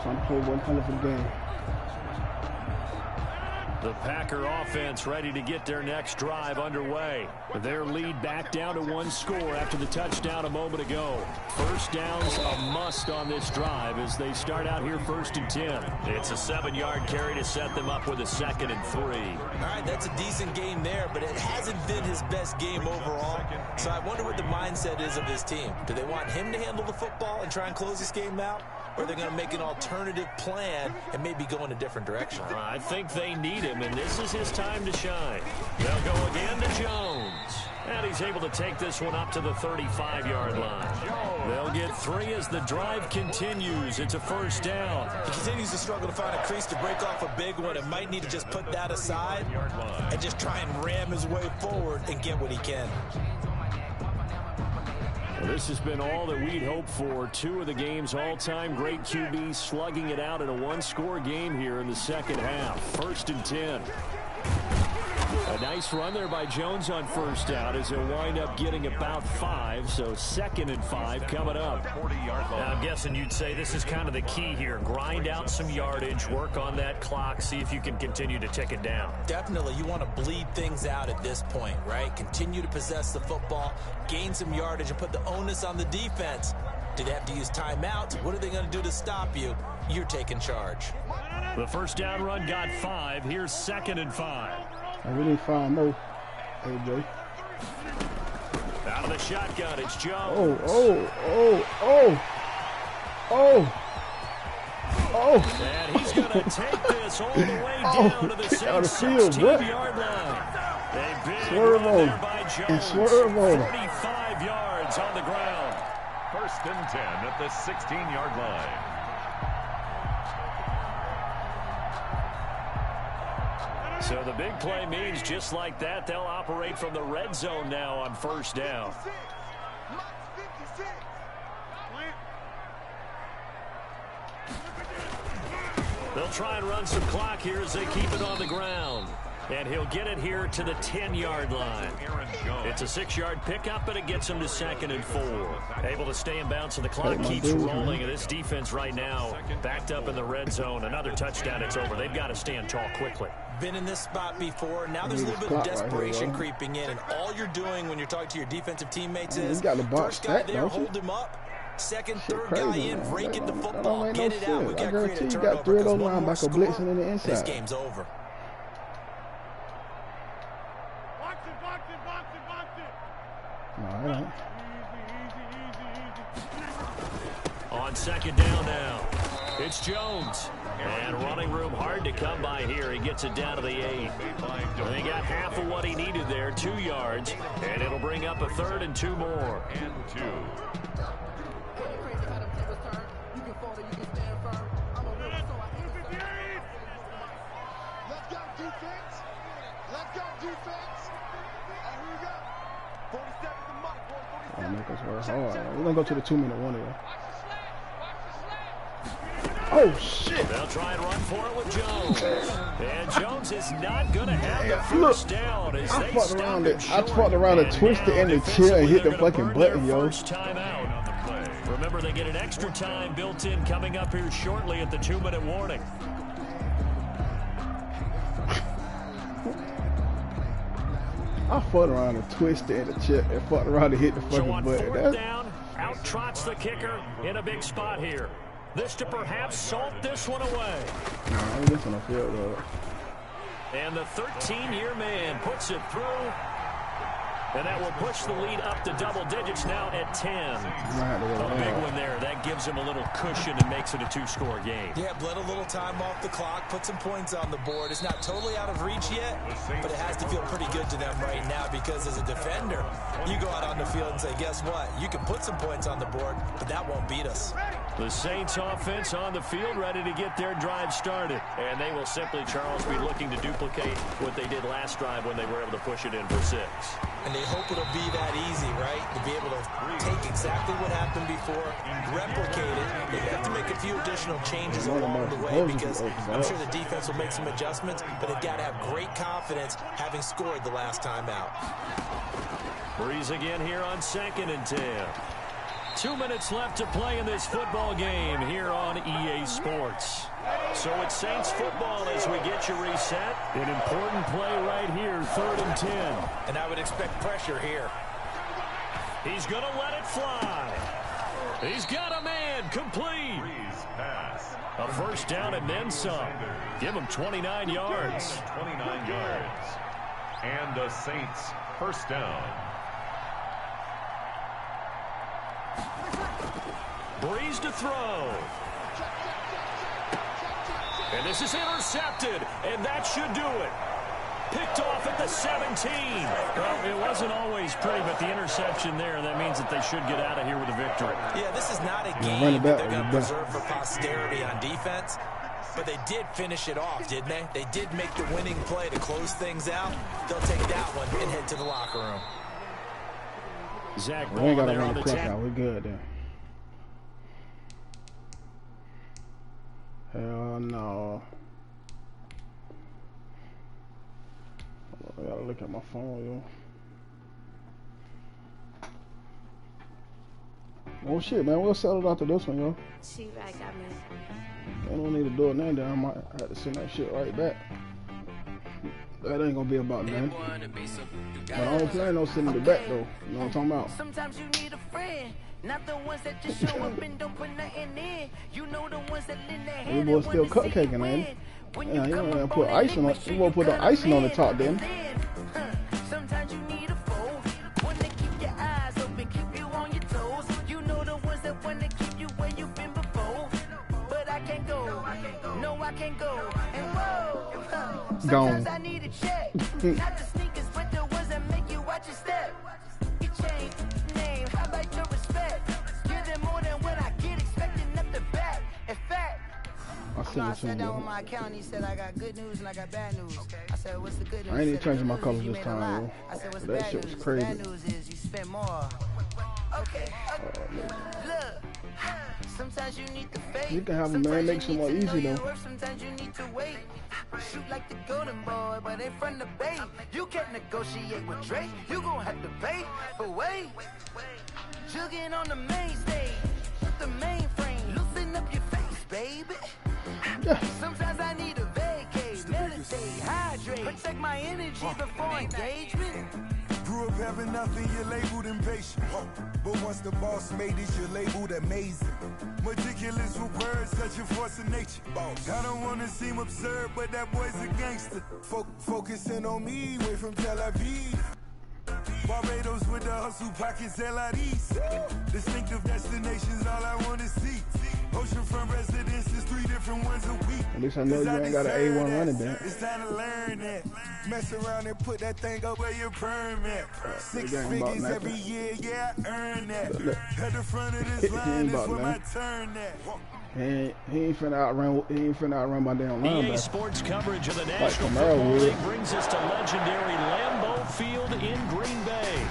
Trying to play one hell of a game. The Packer offense ready to get their next drive underway. Their lead back down to 1 score after the touchdown a moment ago. First down's a must on this drive as they start out here first and 10. It's a 7-yard carry to set them up with a 2nd and 3. All right, that's a decent game there, but it hasn't been his best game overall. So I wonder what the mindset is of his team. Do they want him to handle the football and try and close this game out? Or are they going to make an alternative plan and maybe go in a different direction? I think they need him, and this is his time to shine. They'll go again to Jones. And he's able to take this one up to the 35-yard line. They'll get 3 as the drive continues. It's a first down. He continues to struggle to find a crease to break off a big one and might need to just put that aside and just try and ram his way forward and get what he can. Well, this has been all that we'd hoped for. 2 of the game's all-time great QBs slugging it out in a 1-score game here in the second half. First and 10. A nice run there by Jones on first down as he'll wind up getting about 5. So 2nd and 5 coming up. Now, I'm guessing you'd say this is kind of the key here. Grind out some yardage, work on that clock, see if you can continue to tick it down. Definitely. You want to bleed things out at this point, right? Continue to possess the football, gain some yardage, and put the onus on the defense. Do they have to use timeouts? What are they going to do to stop you? You're taking charge. The first down run got 5. Here's 2nd and 5. We need 5 more, AJ. Out of the shotgun, it's Jones. And he's going to take this all the way down to the 16-yard line. A big run there by Jones. 45 yards on the ground. First and 10 at the 16-yard line. So the big play means just like that, they'll operate from the red zone now on first down. They'll try and run some clock here as they keep it on the ground. And he'll get it here to the 10-yard line. It's a 6-yard pickup, but it gets him to 2nd and 4. Able to stay in bounds, and the clock keeps rolling. And this defense right now backed up in the red zone. Another touchdown, it's over. They've got to stand tall quickly. Been in this spot before. Now there's a little bit of desperation creeping in. And all you're doing when you're talking to your defensive teammates is first guy there, hold him up. Second, third guy in, rake the football, get it out. We got to create a turnover. You got 3 of those linebackers blitzing in the inside. This game's over. All right. On second down now. It's Jones. And running room hard to come by here. He gets it down to the 8. And he got half of what he needed there, 2 yards. And it'll bring up a 3rd and 2 more. And 2. Let's go defense. Let's go defense. And here we go. 47 the mark, boy. 47. Make us work hard. We're gonna go to the 2-minute one here. Oh shit! They'll try and run for it with Jones. And Jones is not going to have the first down. As I fucked around and twisted in the chair and hit the fucking button, yo. Remember, they get an extra time built in coming up here shortly at the 2-minute warning. I fucked around and twisted in the chair and fucked around and hit the fucking So on button. 4th down, out trots the kicker in a big spot here. This to perhaps salt this one away. Nah, this one I feel though. And the 13-year man puts it through. And that will push the lead up to double digits now at 10. A big one there. That gives him a little cushion and makes it a 2-score game. Yeah, bled a little time off the clock, put some points on the board. It's not totally out of reach yet, but it has to feel pretty good to them right now because as a defender, you go out on the field and say, guess what? You can put some points on the board, but that won't beat us. The Saints offense on the field ready to get their drive started. And they will simply, Charles, be looking to duplicate what they did last drive when they were able to push it in for 6. And they hope it'll be that easy, right? To be able to take exactly what happened before, replicate it. They have to make a few additional changes along the way because I'm sure the defense will make some adjustments, but they've got to have great confidence having scored the last time out. Breeze again here on 2nd and 10. 2 minutes left to play in this football game here on EA Sports. So it's Saints football as we get you reset. An important play right here, 3rd and 10. And I would expect pressure here. He's going to let it fly. He's got a man complete. A first down and then some. Give him 29 yards. 29 yards. And the Saints first down. Breeze to throw. And this is intercepted, and that should do it. Picked off at the 17. Well, it wasn't always pretty, but the interception there, that means that they should get out of here with a victory. Yeah, this is not a game that they're going to preserve for posterity on defense, but they did finish it off, didn't they? They did make the winning play to close things out. They'll take that one and head to the locker room. Zach We ain't got to there run on the the clock 10. out. We're good then. Hell no. I gotta look at my phone, yo. Oh shit, man, we'll settle down to this one, yo. She right got me. I don't need to do it now, then I might have to send that shit right back. That ain't gonna be about nothing. But I don't plan on sending it back though. You know what I'm talking about? Sometimes you need a friend, not the ones that just show up and don't put nothing in. You know the ones that lend their hand. You boy still cupcaking, ain't he? Yeah, you ain't put icing on. You won't put the icing on the top, then. Sometimes you need a foe, one that keep your eyes open, keep you on your toes. You know the ones that want to keep you where you've been before. But I can't go, no, I can't go. And whoa, sometimes I need a check. Not the sneakers, but the ones that make you watch your step. You change name, how about your respect? Give them more than what I get, expecting nothing back. In fact, I sat down with my accountant. He said I got good news and I got bad news. I said, what's the good news? I ain't even changing my colors this time, yo. I said, what's That bad shit news? was crazy. Bad news is you spend more. Okay. Look. Sometimes you need to fake. You can have a man make some more easy though. Sometimes you need to wait. Shoot like the golden boy, but ain't from the bay. You can't negotiate with Drake. You gon' have to pay. But wait. Jugging on the main stage. The mainframe. Loosen up your face, baby. Sometimes I need a vacate, meditate, hydrate, protect my energy before engagement. Grew up having nothing, you're labeled impatient. But once the boss made it, you're labeled amazing. Meticulous with words, such a force of nature. I don't wanna seem absurd, but that boy's a gangster. Focusing on me, way from Tel Aviv. Barbados with the hustle pockets, LIDs. Distinctive destinations, all I wanna see. Oceanfront residences least I know you ain't got an A1 running back. It's time to learn that. Mess around and put that thing up where you permit. 6 figures every year, yeah, I earn that. At the front of this line is where my turn at. He ain't finna outrun my damn linebacker. EA Sports coverage of the National Football League brings us to legendary Lambeau Field in Green Bay.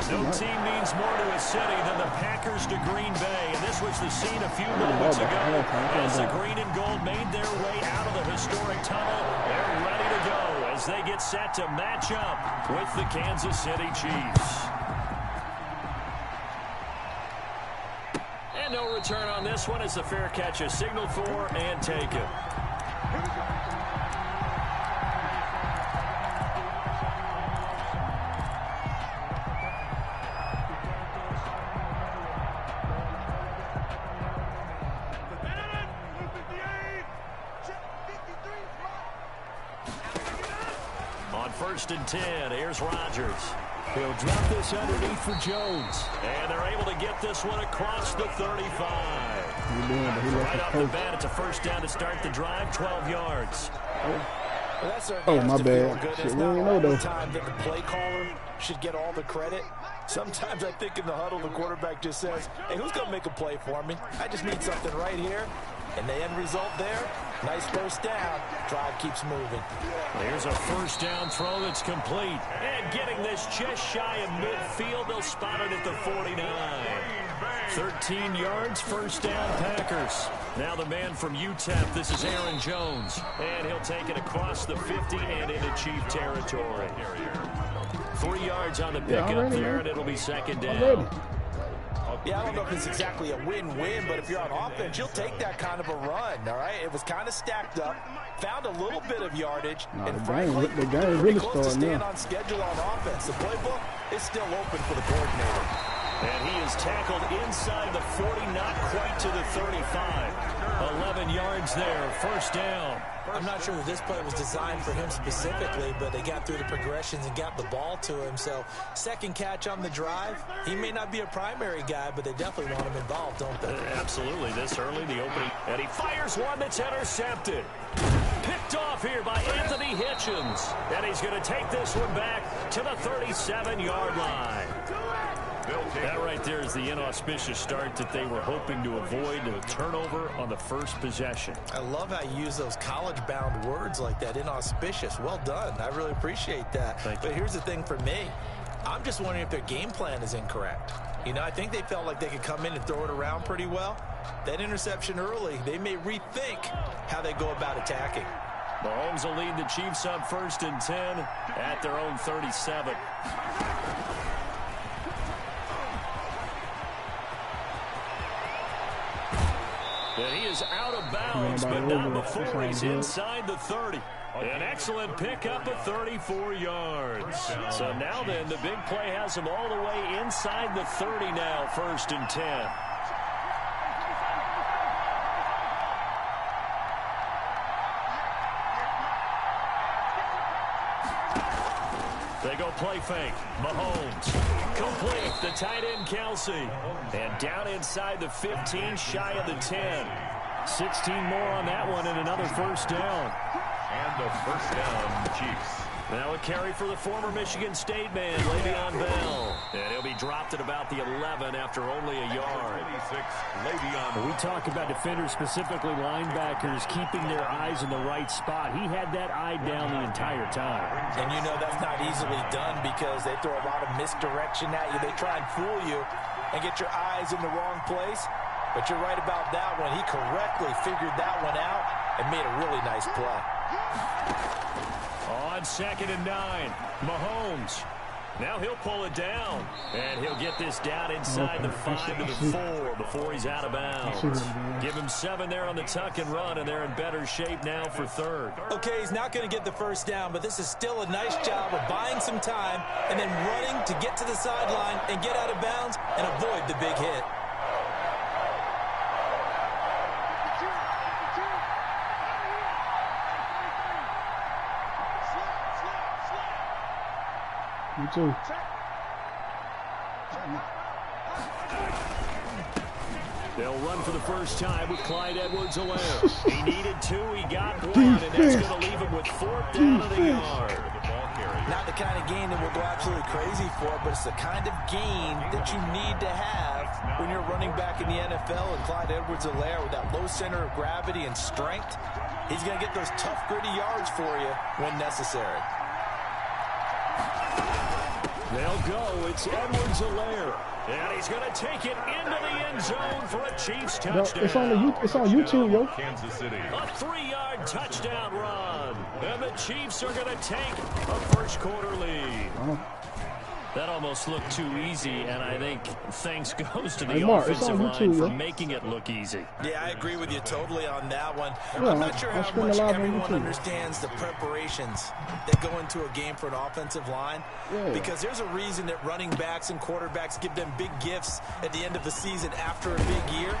No team means more to a city than the Packers to Green Bay, and this was the scene a few moments ago as the green and gold made their way out of the historic tunnel. They're ready to go as they get set to match up with the Kansas City Chiefs. And no return on this one as the fair catch is signaled for and taken. On 1st and 10, here's Rodgers. He'll drop this underneath for Jones. And they're able to get this one across the 35. Right off the bat, it's a first down to start the drive, 12 yards. Oh, my bad. Shit, we didn't know though. Time that the play caller should get all the credit. Sometimes I think in the huddle, the quarterback just says, hey, who's going to make a play for me? I just need something right here. And the end result there, nice first down. Drive keeps moving. Here's a first down throw that's complete. And getting this just shy of midfield, they'll spot it at the 49. 13 yards, first down, Packers. Now the man from UTEP, this is Aaron Jones. And he'll take it across the 50 and into Chief territory. 3 yards on the pickup there, and it'll be second down. Yeah, I don't know if it's exactly a win-win, but if you're on offense, you'll take that kind of a run, all right? It was kind of stacked up, found a little bit of yardage, and frankly, the game really close to started staying now. on schedule on offense. The playbook is still open for the coordinator. And he is tackled inside the 40, not quite to the 35. 11 yards there, first down. I'm not sure that this play was designed for him specifically, but they got through the progressions and got the ball to him. So second catch on the drive. He may not be a primary guy, but they definitely want him involved, don't they? Absolutely. This early, the opening. And he fires one that's intercepted. Picked off here by Anthony Hitchens. And he's going to take this one back to the 37-yard line. That right there is the inauspicious start that they were hoping to avoid, a turnover on the first possession. I love how you use those college-bound words like that, inauspicious. Well done. I really appreciate that. But here's the thing for me. I'm just wondering if their game plan is incorrect. You know, I think they felt like they could come in and throw it around pretty well. That interception early, they may rethink how they go about attacking. Mahomes will lead the Chiefs up 1st and 10 at their own 37. And he is out of bounds, but not before he's inside the 30. An excellent pickup of 34 yards. So now then, the big play has him all the way inside the 30 now, 1st and 10. They go play fake. Mahomes. Complete. The tight end, Kelsey. And down inside the 15, shy of the 10. 16 more on that one and another first down. And the first down, Chiefs. Now a carry for the former Michigan State man, Le'Veon Bell. And he'll be dropped at about the 11 after only a yard. 26, Le'Veon. We talk about defenders, specifically linebackers, keeping their eyes in the right spot. He had that eye down the entire time. And you know that's not easily done because they throw a lot of misdirection at you. They try and fool you and get your eyes in the wrong place. But you're right about that one. He correctly figured that one out and made a really nice play. On 2nd and 9, Mahomes. Now he'll pull it down, and he'll get this down inside the 5 to the 4 before he's out of bounds. Give him 7 there on the tuck and run, and they're in better shape now for 3rd. Okay, he's not going to get the first down, but this is still a nice job of buying some time and then running to get to the sideline and get out of bounds and avoid the big hit. You too. They'll run for the first time with Clyde Edwards-Helaire. He needed 2, he got 1, and that's going to leave him with 4th down and a yard. Not the kind of game that we'll go absolutely crazy for, but it's the kind of game that you need to have when you're running back in the NFL. And Clyde Edwards-Helaire, with that low center of gravity and strength, he's going to get those tough, gritty yards for you when necessary. They'll go. It's Edwards-Helaire. And he's going to take it into the end zone for a Chiefs touchdown. It's on YouTube, yo. Kansas City. A 3-yard touchdown run. And the Chiefs are going to take a first quarter lead. That almost looked too easy, and I think thanks goes to the offensive line for making it look easy. Yeah, I agree with you totally on that one. I'm not sure how much everyone understands the preparations that go into a game for an offensive line, because there's a reason that running backs and quarterbacks give them big gifts at the end of the season after a big year.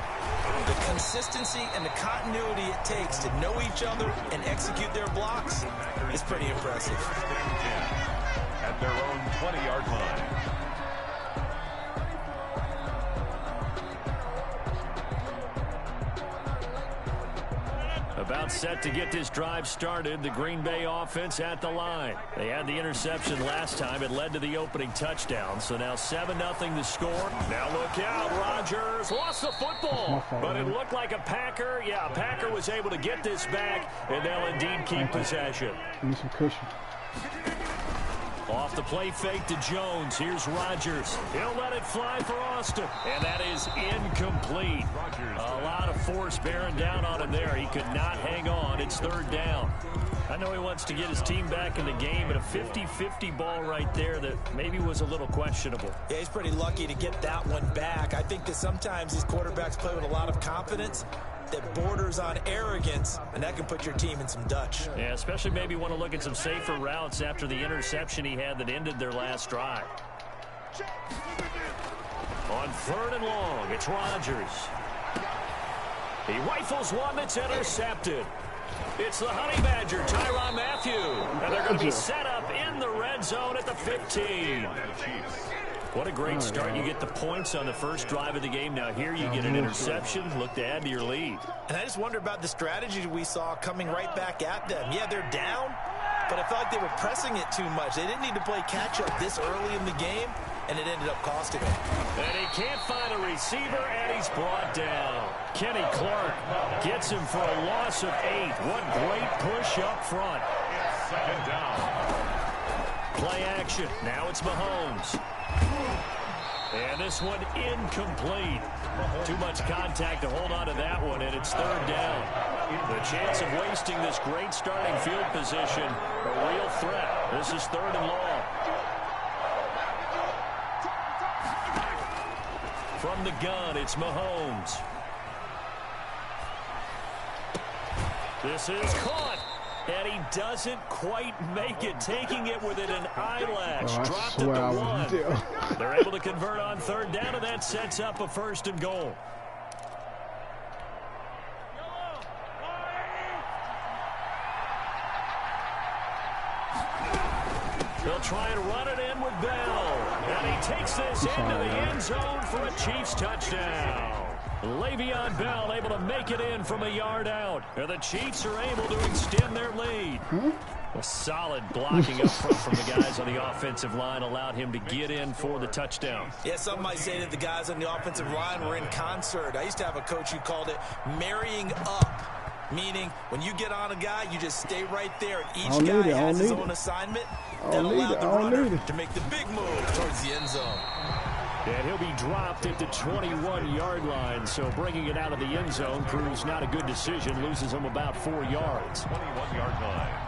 The consistency and the continuity it takes to know each other and execute their blocks is pretty impressive. At their own 20-yard line. About set to get this drive started, the Green Bay offense at the line. They had the interception last time. It led to the opening touchdown. So now 7-0 the score. Now look out, Rodgers lost the football. But it looked like a Packer. Yeah, a Packer was able to get this back, and they'll indeed keep possession. Need some cushion. Off the play fake to Jones. Here's Rodgers. He'll let it fly for Austin. And that is incomplete. A lot of force bearing down on him there. He could not hang on. It's 3rd down. I know he wants to get his team back in the game, but a 50-50 ball right there that maybe was a little questionable. Yeah, he's pretty lucky to get that one back. I think that sometimes these quarterbacks play with a lot of confidence that borders on arrogance, and that can put your team in some Dutch. Yeah, especially maybe want to look at some safer routes after the interception he had that ended their last drive. On 3rd and long, it's Rodgers. He rifles one that's intercepted. It's the Honey Badger, Tyrann Mathieu. And they're going to be set up in the red zone at the 15. What a great start. You get the points on the first drive of the game. Now here you get an interception. Look to add to your lead. And I just wonder about the strategy we saw coming right back at them. Yeah, they're down, but I felt like they were pressing it too much. They didn't need to play catch-up this early in the game, and it ended up costing him. And he can't find a receiver, and he's brought down. Kenny Clark gets him for a loss of 8. What great push up front. 2nd down. Play action. Now it's Mahomes. And this one incomplete. Too much contact to hold on to that one, and it's 3rd down. The chance of wasting this great starting field position, a real threat. This is 3rd and long. From the gun, it's Mahomes. This is caught. And he doesn't quite make it, taking it within an eyelash. Dropped it to 1. They're able to convert on 3rd down, and that sets up a 1st and goal. They'll try and run it in with Bell. And he takes this into the end zone for a Chiefs touchdown. Le'Veon Bell able to make it in from a yard out. And the Chiefs are able to extend their lead. A solid blocking up front from the guys on the offensive line allowed him to get in for the touchdown. Yeah, some might say that the guys on the offensive line were in concert. I used to have a coach who called it marrying up, meaning when you get on a guy, you just stay right there. Each guy has his own assignment that allowed the runner to make the big move towards the end zone. And he'll be dropped at the 21-yard line, so bringing it out of the end zone proves not a good decision. Loses him about 4 yards. 21-yard line.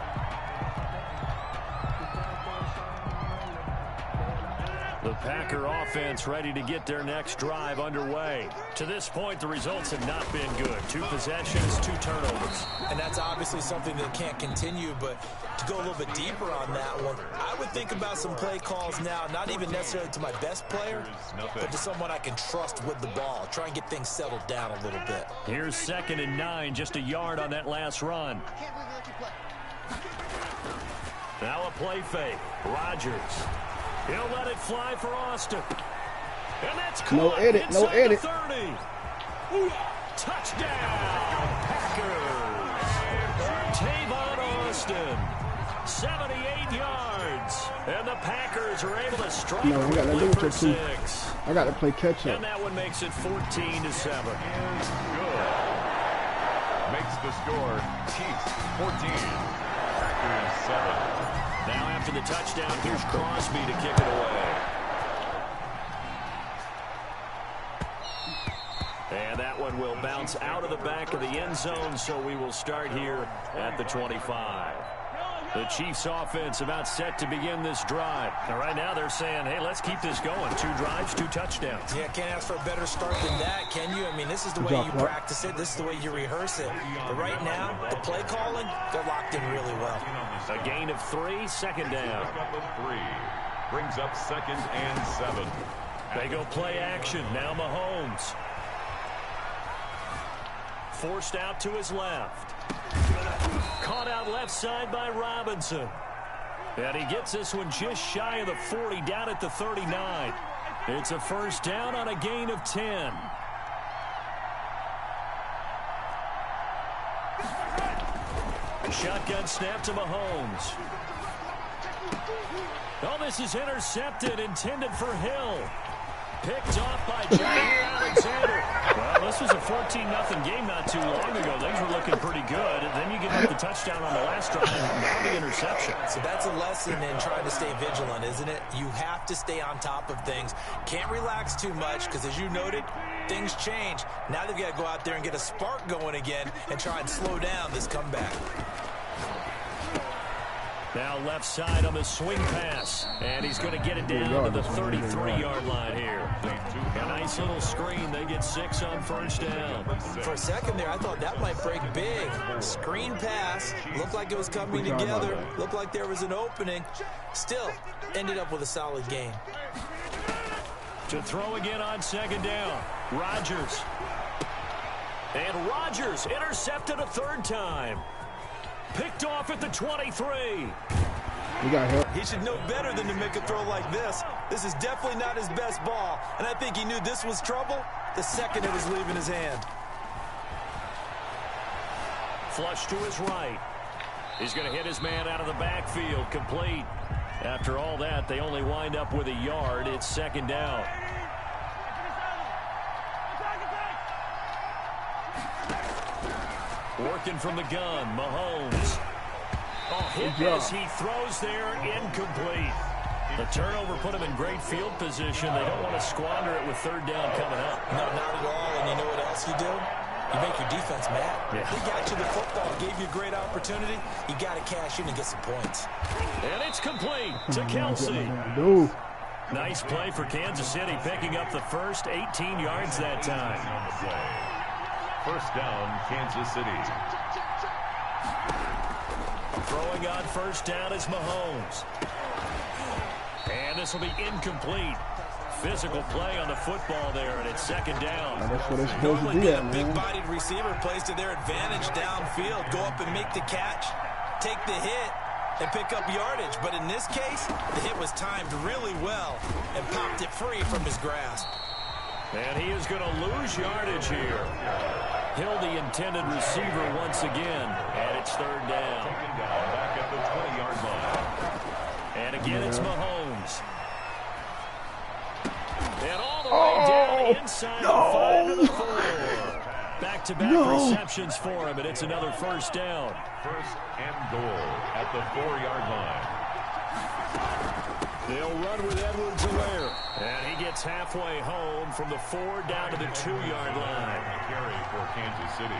The Packer offense ready to get their next drive underway. To this point, the results have not been good. 2 possessions, 2 turnovers. And that's obviously something that can't continue, but to go a little bit deeper on that one, I would think about some play calls now, not even necessarily to my best player, but to someone I can trust with the ball. Try and get things settled down a little bit. Here's 2nd and 9, just a yard on that last run. Now a play fake. Rodgers. He'll let it fly for Austin. And that's caught. No edit, no edit. 30. Touchdown, Packers. Tavon Austin, 78 yards. And the Packers are able to strike for 6. I got to play catch up. And that one makes it 14-7. Makes the score Chiefs 14, Packers 7. Now after the touchdown, here's Crosby to kick it away. And that one will bounce out of the back of the end zone, so we will start here at the 25. The Chiefs offense about set to begin this drive. And right now they're saying, hey, let's keep this going. 2 drives, 2 touchdowns. Yeah, can't ask for a better start than that, can you? I mean, this is the way you practice it. This is the way you rehearse it. But right now, the play calling, they're locked in really well. A gain of 3, second down. Brings up 2nd and 7. They go play action. Now Mahomes. Forced out to his left. Caught out left side by Robinson. And he gets this one just shy of the 40, down at the 39. It's a first down on a gain of 10. Shotgun snap to Mahomes. Oh, this is intercepted, intended for Hill. Picked off by Jair Alexander. Well, this was a 14-0 game not too long ago. Things were looking pretty good. And then you give up the touchdown on the last drive and now the interception. So that's a lesson in trying to stay vigilant, isn't it? You have to stay on top of things. Can't relax too much because, as you noted, things change. Now they've got to go out there and get a spark going again and try and slow down this comeback. Now left side on the swing pass. And he's going to get it down to the 33-yard line here. A nice little screen. They get 6 on first down. For a second there, I thought that might break big. Screen pass. Looked like it was coming together. Looked like there was an opening. Still, ended up with a solid gain. To throw again on second down. Rodgers. And Rodgers intercepted a 3rd time. Picked off at the 23. We got help. He should know better than to make a throw like this. This is definitely not his best ball. And I think he knew this was trouble the second it was leaving his hand. Flush to his right. He's going to hit his man out of the backfield. Complete. After all that, they only wind up with a yard. It's 2nd down. Working from the gun, Mahomes. Oh, hit as he throws there, incomplete. The turnover put him in great field position. They don't want to squander it with 3rd down coming up. No, not at all. And you know what else you do? You make your defense mad. Yeah. They got you the football, gave you a great opportunity. You got to cash in and get some points. And it's complete to Kelsey. Nice play for Kansas City, picking up the first 18 yards that time. First down, Kansas City. Throwing on first down is Mahomes. And this will be incomplete. Physical play on the football there, and it's 2nd down. That's what it's supposed to be at, man. Big-bodied receiver plays to their advantage downfield. Go up and make the catch, take the hit, and pick up yardage. But in this case, the hit was timed really well and popped it free from his grasp. And he is going to lose yardage here. Hill, the intended receiver once again, and it's 3rd down. Back at the 20-yard line. And again, it's Mahomes. And all the way down inside the 5 to the 4. Back-to-back receptions for him, and it's another first down. 1st and goal at the 4-yard line. They'll run with Edwards-Helaire. And he gets halfway home from the 4 down to the 2-yard line. Carry for Kansas City.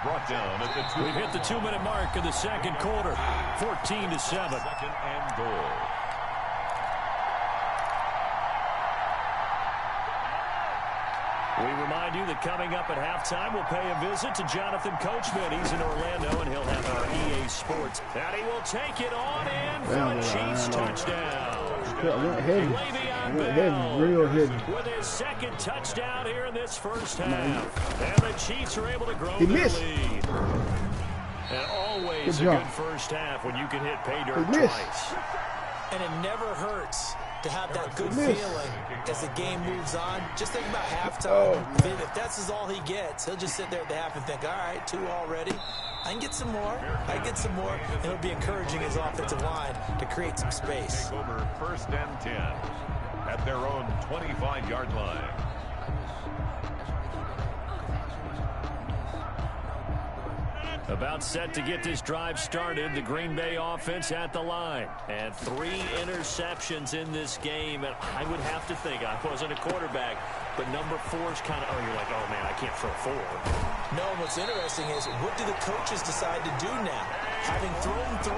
Brought down at the 2. We've hit the 2-minute mark of the 2nd quarter. 14-7. 2nd and goal. We remind you that coming up at halftime, we'll pay a visit to Jonathan Coachman. He's in Orlando, and he'll have our EA Sports. And he will take it on in for a Chiefs touchdown. Le'Veon Bell real heavy. with his 2nd touchdown here in this first half. And the Chiefs are able to grow their lead. And always a good first half when you can hit pay dirt twice. And it never hurts to have that good feeling as the game moves on. Just think about halftime. If that's all he gets, he'll just sit there at the half and think, all right, 2 already. I can get some more. I can get some more. And it'll be encouraging his offensive line to create some space. Take over 1st and 10 at their own 25-yard line. About set to get this drive started. The Green Bay offense at the line. And 3 interceptions in this game. And I would have to think, I wasn't a quarterback, but number 4 is kind of, oh, you're like, oh, man, I can't throw 4. No, what's interesting is, what do the coaches decide to do now? Having thrown 3,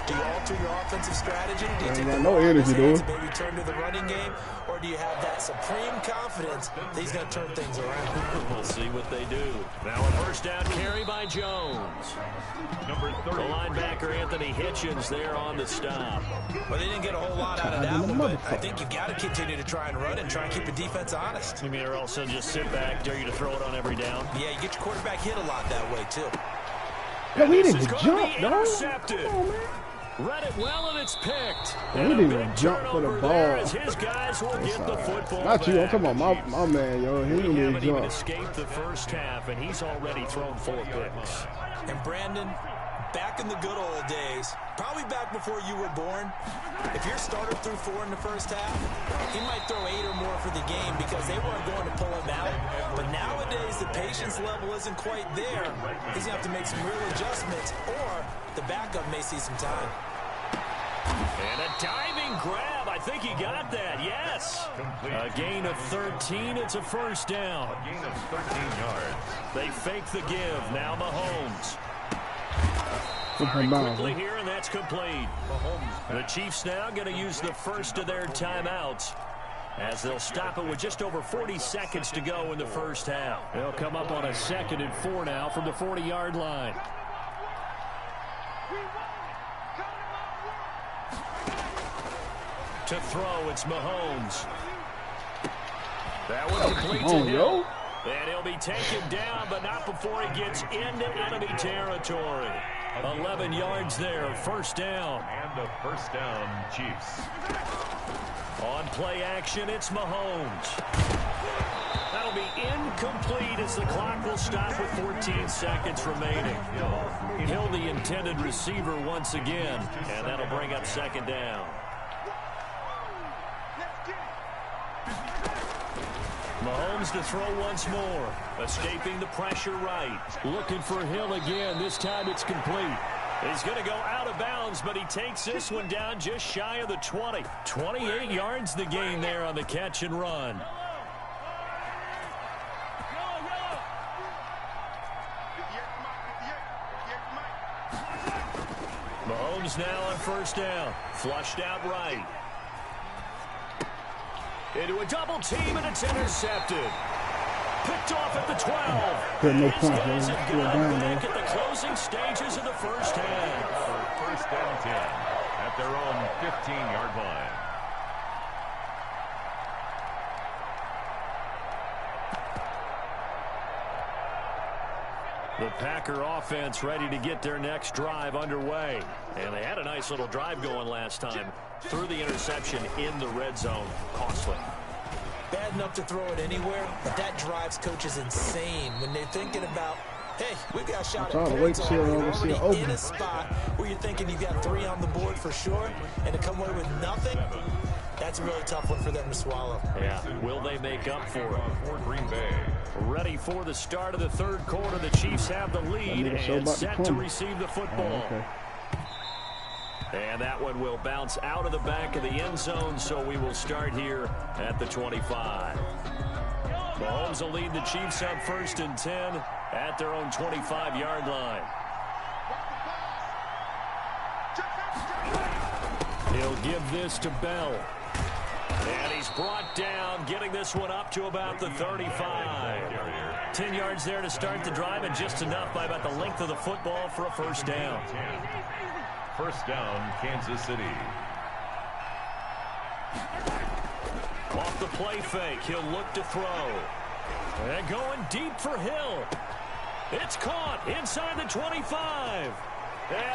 do you alter your offensive strategy? Do you take the ball in his hands and maybe turn to the running game? Or do you have that supreme confidence that he's going to turn things around? We'll see what they do. Now a 1st down carry by Jones. Number 30. The linebacker Anthony Hitchens there on the stop. Well, they didn't get a whole lot out of that one, but I think you've got to continue to try and run and try and keep the defense honest. You mean or else just sit back, dare you to throw it on every down? Yeah, you get your quarterback hit a lot that way, too. Yeah, we didn't jump, intercepted. Read it well, and it's picked. Yeah, we didn't even jump for the ball. His guys will get the football Not you, I'm talking about back. my man, yo. He didn't even jump. Escaped the 1st half, and he's already thrown 4 picks. And Brandon, back in the good old days, probably back before you were born, if your starter threw 4 in the 1st half, he might throw 8 or more for the game because they weren't going to pull him out. But nowadays, the patience level isn't quite there. He's going to have to make some real adjustments, or the backup may see some time. And a diving grab. I think he got that. Yes. A gain of 13. It's a 1st down. A gain of 13 yards. They fake the give. Now Mahomes. Very quickly here, and that's complete. The Chiefs now going to use the 1st of their timeouts, as they'll stop it with just over 40 seconds to go in the 1st half. They'll come up on a 2nd and 4 now from the 40-yard line. To throw, it's Mahomes. That one complete to him. And he'll be taken down, but not before he gets into enemy territory. 11 yards there, 1st down. And a 1st down, Chiefs. On play action, it's Mahomes. That'll be incomplete as the clock will stop with 14 seconds remaining. Hill, the intended receiver once again, and that'll bring up 2nd down. Mahomes to throw once more. Escaping the pressure right. Looking for Hill again. This time it's complete. He's going to go out of bounds, but he takes this one down just shy of the 20. 28 yards the gain there on the catch and run. Mahomes now on 1st down. Flushed out right. Into a double team, and it's intercepted. Picked off at the 12. No These point, guys man. have gone back at the closing stages of the 1st half. 1st and 10 at their own 15-yard line. The Packer offense ready to get their next drive underway. And they had a nice little drive going last time. Threw the interception in the red zone. Costly. Bad enough to throw it anywhere, but that drives coaches insane when they're thinking about, hey, we've got a shot at points already in a spot where you're thinking you've got 3 on the board for sure, and to come away with nothing, that's a really tough one for them to swallow. Yeah, will they make up for it? For Green Bay. Ready for the start of the 3rd quarter. The Chiefs have the lead and set to receive the football. And that one will bounce out of the back of the end zone, so we will start here at the 25. Mahomes will lead the Chiefs up 1st and 10 at their own 25-yard line. He'll give this to Bell. And he's brought down, getting this one up to about the 35. 10 yards there to start the drive, and just enough by about the length of the football for a 1st down. 1st down, Kansas City. Off the play fake, he'll look to throw. And going deep for Hill. It's caught inside the 25.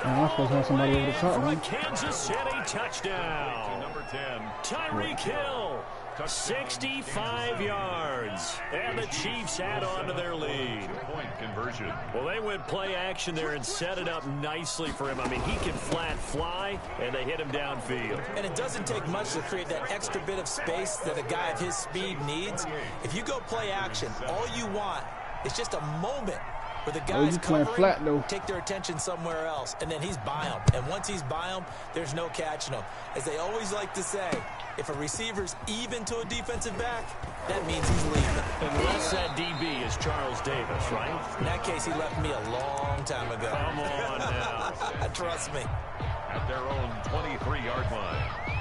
I'm supposed to have somebody over the top, for a man. Kansas City touchdown. Number 10. Tyreek Hill, 65 yards. And the Chiefs add on to their lead. Point conversion. Well, they went play action there and set it up nicely for him. I mean, he can flat fly, and they hit him downfield. And it doesn't take much to create that extra bit of space that a guy of his speed needs. If you go play action, all you want is just a moment where the guys covering, flat, though. take their attention somewhere else, and then he's by him. And once he's by him, there's no catching him. As they always like to say, if a receiver's even to a defensive back, that means he's leaving. Unless that DB is Charles Davis, right? In that case, he left me a long time ago. Come on now. Trust me. At their own 23-yard line.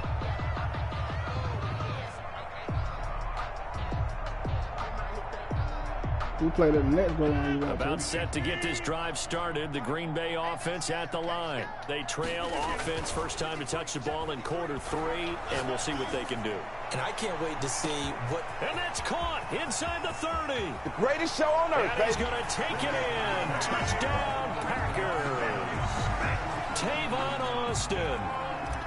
We played it the next go round. About set to get this drive started. The Green Bay offense at the line. They trail offense. First time to touch the ball in quarter 3, and we'll see what they can do. And I can't wait to see what... And that's caught inside the 30. The greatest show on earth, And he's going to take it in. Touchdown, Packers. Tavon Austin,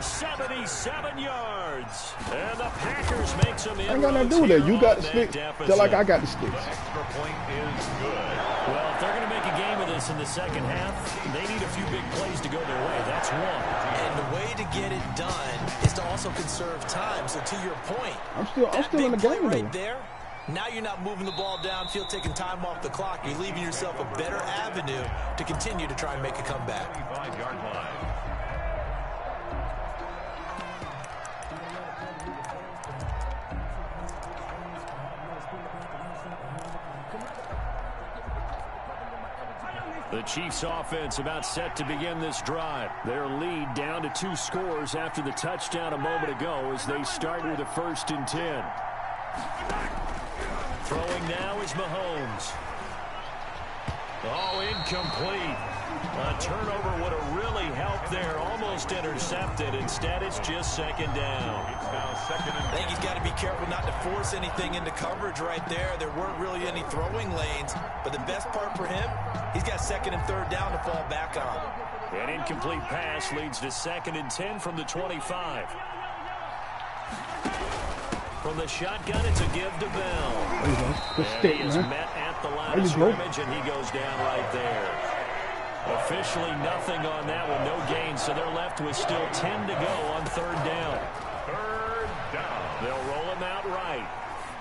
77 yards. And the Packers make some inroads. I ain't got nothing to do with that. You got the stick, just like I got the sticks. Extra point is good. Well, if they're going to make a game of this in the second half, they need a few big plays to go their way. That's one. And the way to get it done is to also conserve time. So to your point, I'm still in the game right though. there. Now you're not moving the ball downfield, taking time off the clock. You're leaving yourself a better avenue to continue to try and make a comeback. 25-yard line. The Chiefs offense about set to begin this drive. Their lead down to 2 scores after the touchdown a moment ago as they start with a 1st and 10. Throwing now is Mahomes. Oh, incomplete. A turnover would have really helped there. Almost intercepted. Instead, it's just 2nd down. It's now 2nd and 10. I think he's got to be careful not to force anything into coverage right there. There weren't really any throwing lanes, but the best part for him, he's got 2nd and 3rd down to fall back on. An incomplete pass leads to 2nd and 10 from the 25. From the shotgun, it's a give to Bell. There you go. Good And stick, he is man. met at the line There of you go. scrimmage, and he goes down right there. Officially nothing on that one, no gain, so they're left with still 10 to go on 3rd down. 3rd down. They'll roll him out right.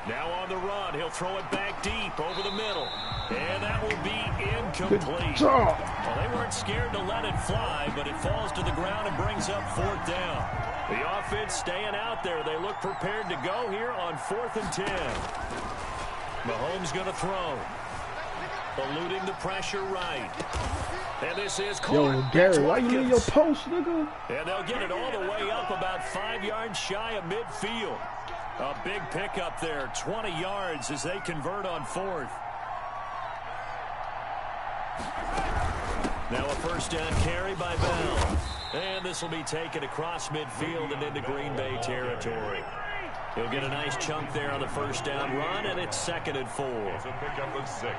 Now on the run, he'll throw it back deep over the middle. And that will be incomplete. Well, they weren't scared to let it fly, but it falls to the ground and brings up 4th down. The offense staying out there. They look prepared to go here on 4th and 10. Mahomes going to throw. Eluding the pressure right. And this is caught. yo, Gary, why you leave your post, nigga? And they'll get it all the way up about 5 yards shy of midfield. A big pickup there, 20 yards as they convert on 4th. Now a 1st down carry by Bell. And this will be taken across midfield and into Green Bay territory. He'll get a nice chunk there on the 1st down run, and it's 2nd and 4. It's a pickup of 6.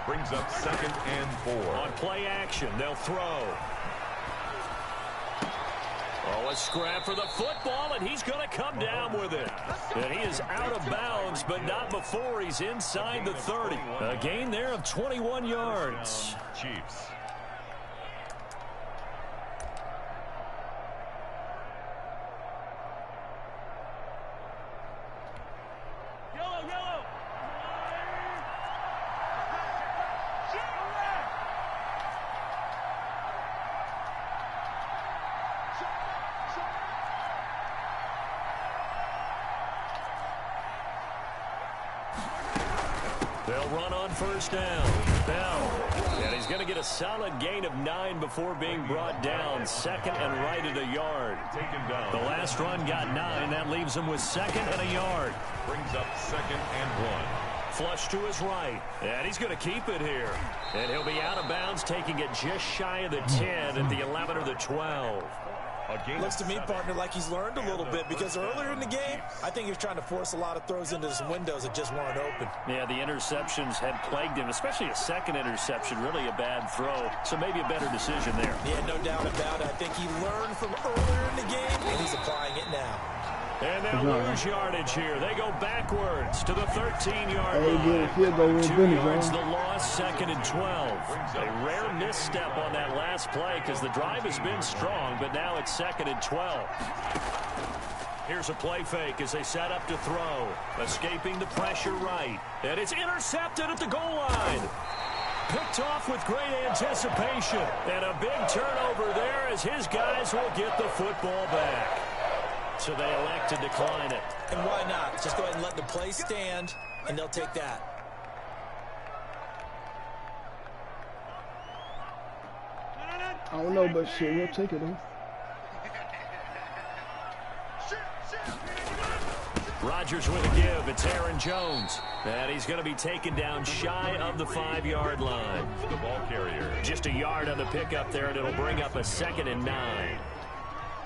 Brings up 2nd and 4. On play action, they'll throw. Oh, a scrap for the football, and he's going to come down with it. And he is out of bounds, but not before he's inside the 30. A gain there of 21 yards. Chiefs. They'll run on 1st down. Bell. And he's going to get a solid gain of 9 before being brought down. 2nd and right at a yard. Taken down. The last run got 9. That leaves him with 2nd and a yard. Brings up 2nd and 1. Flush to his right. And he's going to keep it here. And he'll be out of bounds, taking it just shy of the 10 at the 11 or the 12. Looks to me, partner, like he's learned a little bit, because earlier in the game, I think he was trying to force a lot of throws into some windows that just weren't open. Yeah, the interceptions had plagued him, especially a second interception, really a bad throw. So maybe a better decision there. Yeah, no doubt about it. I think he learned from earlier in the game, and he's applying it now. And they'll lose yardage here. They go backwards to the 13-yard line. 2 yards the loss, 2nd and 12. A rare misstep on that last play because the drive has been strong, but now it's 2nd and 12. Here's a play fake as they set up to throw. Escaping the pressure right. And it's intercepted at the goal line. Picked off with great anticipation. And a big turnover there as his guys will get the football back. So they elect to decline it. And why not? Just go ahead and let the play stand, and they'll take that. I don't know, but shit, we'll take it, though. Rodgers with a give. It's Aaron Jones. And he's going to be taken down shy of the 5-yard line. The ball carrier. Just a yard on the pickup there, and it'll bring up a 2nd and 9.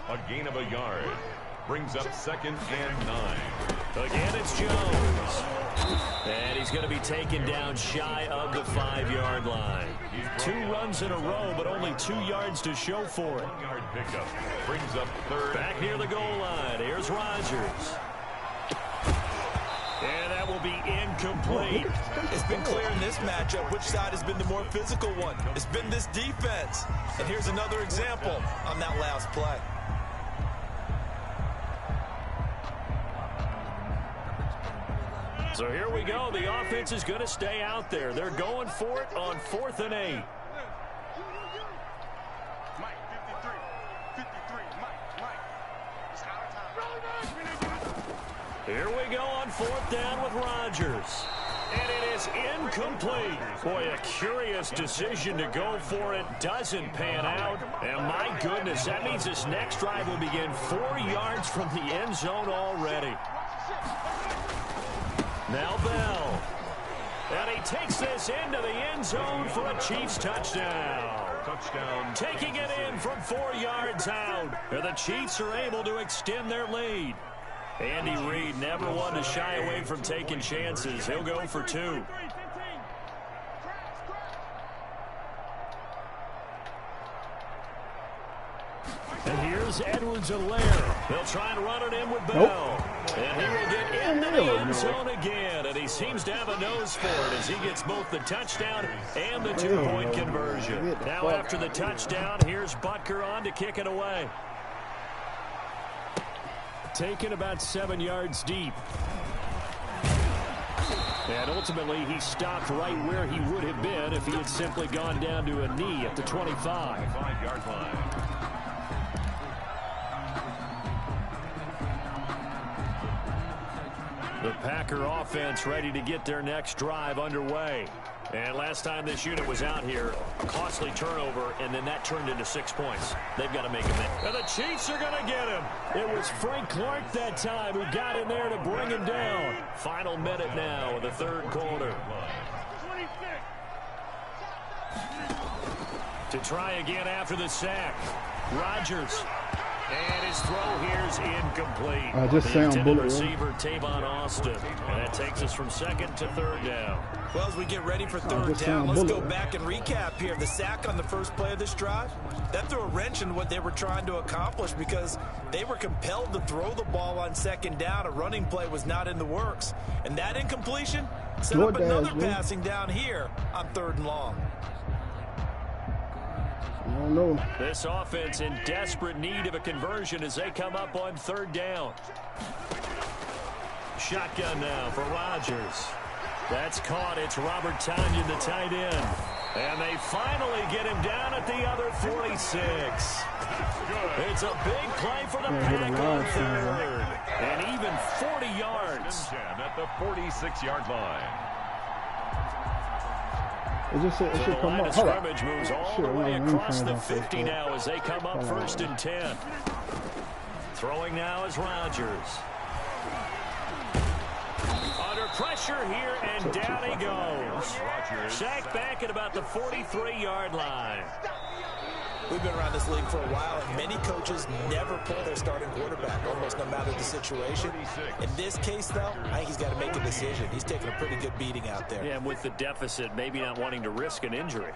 A gain of a yard. Brings up 2nd and 9. Again, it's Jones. And he's going to be taken down shy of the 5-yard line. 2 runs in a row, but only 2 yards to show for it. 1-yard pickup. Brings up 3rd. Back near the goal line. Here's Rodgers. And that will be incomplete. It's been clear in this matchup which side has been the more physical one. It's been this defense. And here's another example on that last play. So here we go. The offense is going to stay out there. They're going for it on 4th and 8. Mike, 53, Mike. It's our time. Here we go on 4th down with Rodgers. And it is incomplete. Boy, a curious decision to go for it. Doesn't pan out. And my goodness, that means this next drive will begin 4 yards from the end zone already. Now Bell. And he takes this into the end zone for a Chiefs touchdown. Taking it in from 4 yards out. And the Chiefs are able to extend their lead. Andy Reid never one to shy away from taking chances. He'll go for 2. And here's Edwards-Helaire. They'll try and run it in with Bell. And he will get into the end zone again. And he seems to have a nose for it as he gets both the touchdown and the 2-point conversion. Now after the touchdown, here's Butker on to kick it away. Taken about 7 yards deep. And ultimately, he stopped right where he would have been if he had simply gone down to a knee at the 25. 5-yard line. The Packer offense ready to get their next drive underway. And last time this unit was out here, a costly turnover, and then that turned into 6 points. They've got to make him in. And the Chiefs are going to get him. It was Frank Clark that time who got in there to bring him down. Final minute now of the 3rd quarter. To try again after the sack. Rodgers. And his throw here is incomplete. Just the intended receiver, Tavon Austin. And that takes us from 2nd to 3rd down. Well, as we get ready for 3rd down, let's go back and recap here. The sack on the first play of this drive, that threw a wrench in what they were trying to accomplish because they were compelled to throw the ball on 2nd down. A running play was not in the works. And that incompletion set up another passing down here on 3rd and long. I don't know. This offense in desperate need of a conversion as they come up on 3rd down. Shotgun now for Rodgers. That's caught. It's Robert Tonyan, the tight end. And they finally get him down at the other 46. It's a big play for the Pack on 3rd. And even 40 yards. At the 46-yard line. It should come up. Scrimmage moves all the way across the 50 now as they come up 1st and 10. Throwing now is Rodgers. Under pressure here, and down he goes. Sacked back at about the 43-yard line. We've been around this league for a while, and many coaches never pull their starting quarterback, almost no matter the situation. In this case, though, I think he's got to make a decision. He's taking a pretty good beating out there. Yeah, and with the deficit, maybe not wanting to risk an injury.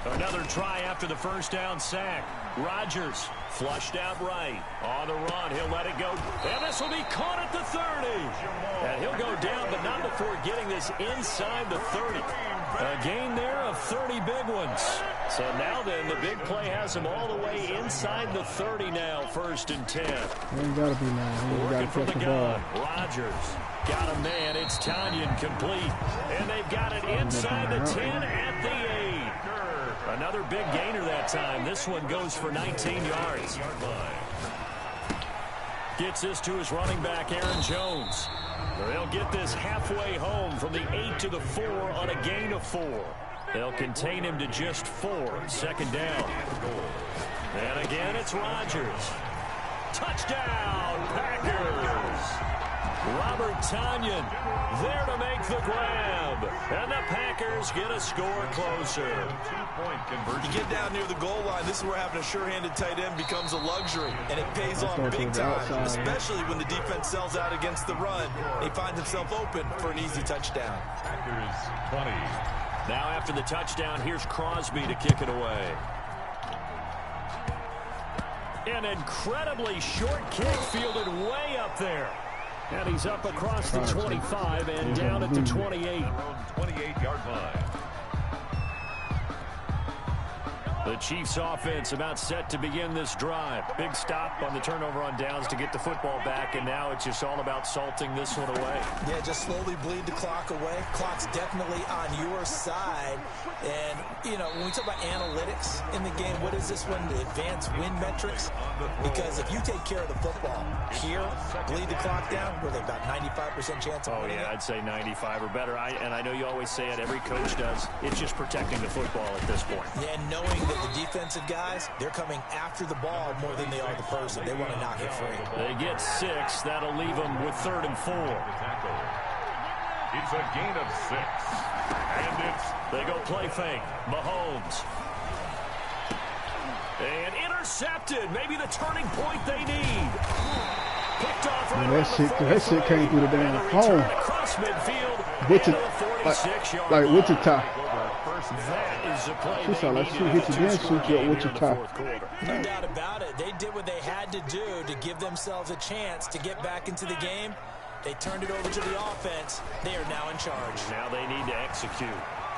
Another try after the first down sack. Rodgers flushed out right. On the run, he'll let it go. And this will be caught at the 30. And he'll go down, but not before getting this inside the 30. A gain there of 30 big ones. So now then, the big play has him all the way inside the 30 now, 1st and 10. You gotta be now. Working from the gun. Rodgers got a man. It's Tanyan complete. And they've got it inside the 10 at the 8. Another big gainer that time. This one goes for 19 yards. Gets this to his running back, Aaron Jones. They'll get this halfway home from the 8 to the 4 on a gain of 4. They'll contain him to just 4. 2nd down. And again, it's Rodgers. Touchdown, Packers. Robert Tanyan there to make the grab. And the Packers get a score closer. You get down near the goal line, this is where having a sure-handed tight end becomes a luxury. And it pays off big time, especially when the defense sells out against the run. He finds himself open for an easy touchdown. Packers 20. Now after the touchdown, here's Crosby to kick it away. An incredibly short kick fielded way up there. And he's up across the 25 and down at the 28. 28-yard line. The Chiefs offense about set to begin this drive. Big stop on the turnover on downs to get the football back, and now it's just all about salting this one away. Yeah, just slowly bleed the clock away. Clock's definitely on your side. And, you know, when we talk about analytics in the game, what is this one? The advanced win metrics? Because if you take care of the football here, bleed the clock down, we're about 95% chance of winning. Yeah, I'd say 95 or better. And I know you always say it, every coach does. It's just protecting the football at this point. Yeah, knowing that the defensive guys, they're coming after the ball more than they are the person. They want to knock it free. They get 6. That'll leave them with 3rd and 4. It's a gain of 6. And they go play fake. Mahomes. And intercepted. Maybe the turning point they need. Picked off right that shit came through the damn phone. Across midfield. Like Wichita. That is a play. She sound like she hit you then shoot you at Wichita. No doubt about it. They did what they had to do to give themselves a chance to get back into the game. They turned it over to the offense. They are now in charge. Now they need to execute.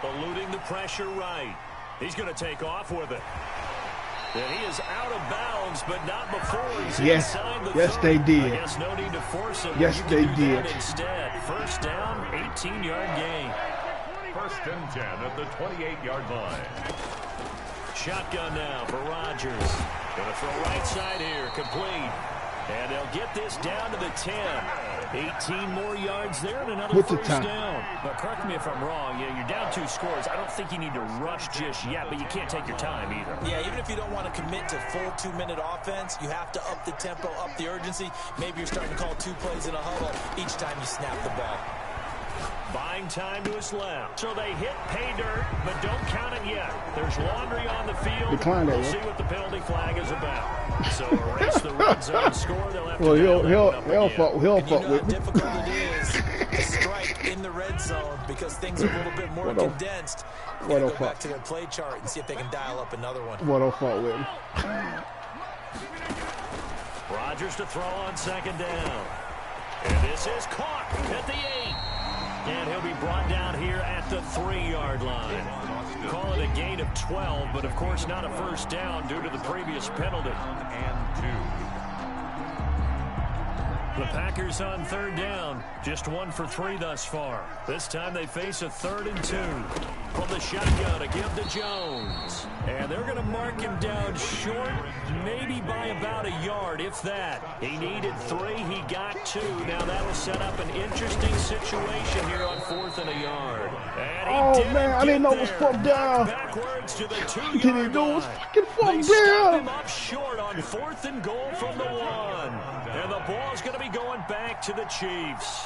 Eluding the pressure right. He's going to take off with it. And he is out of bounds, but not before he's inside the 30. Yes, they did. I guess no need to force him. Yes, they did. Instead, 1st down, 18-yard gain. 1st and 10 at the 28-yard line. Shotgun now for Rodgers. Going to throw right side here, complete. And they'll get this down to the 10. 18 more yards there and another first down. But correct me if I'm wrong. Yeah, you're down 2 scores. I don't think you need to rush just yet, but you can't take your time either. Yeah, even if you don't want to commit to full 2-minute offense, you have to up the tempo, up the urgency. Maybe you're starting to call 2 plays in a huddle each time you snap the ball. Buying time to his left. So they hit pay dirt, but don't count it yet. There's laundry on the field. We'll see what the penalty flag is about. So erase the red zone score. They'll have to he'll fuck with how difficult it is to strike in the red zone because things are a little bit more condensed. Go back to their play chart and see if they can dial up another one. What'll fuck with him? Rodgers to throw on 2nd down. And this is caught at the 8. And he'll be brought down here at the 3-yard line. Call it a gain of 12, but of course not a first down due to the previous penalty. And 2. The Packers on 3rd down. Just 1 for 3 thus far. This time they face a 3rd and 2. From the shotgun to give to Jones. And they're going to mark him down short, maybe by about a yard, if that. He needed 3. He got 2. Now that'll set up an interesting situation here on 4th and a yard. And he I didn't know it was 4th down. Backwards to the 2-yard Didn't know it was fucking 4th down. down. Him up short on 4th and goal from the 1. And the ball's going to be going back to the Chiefs.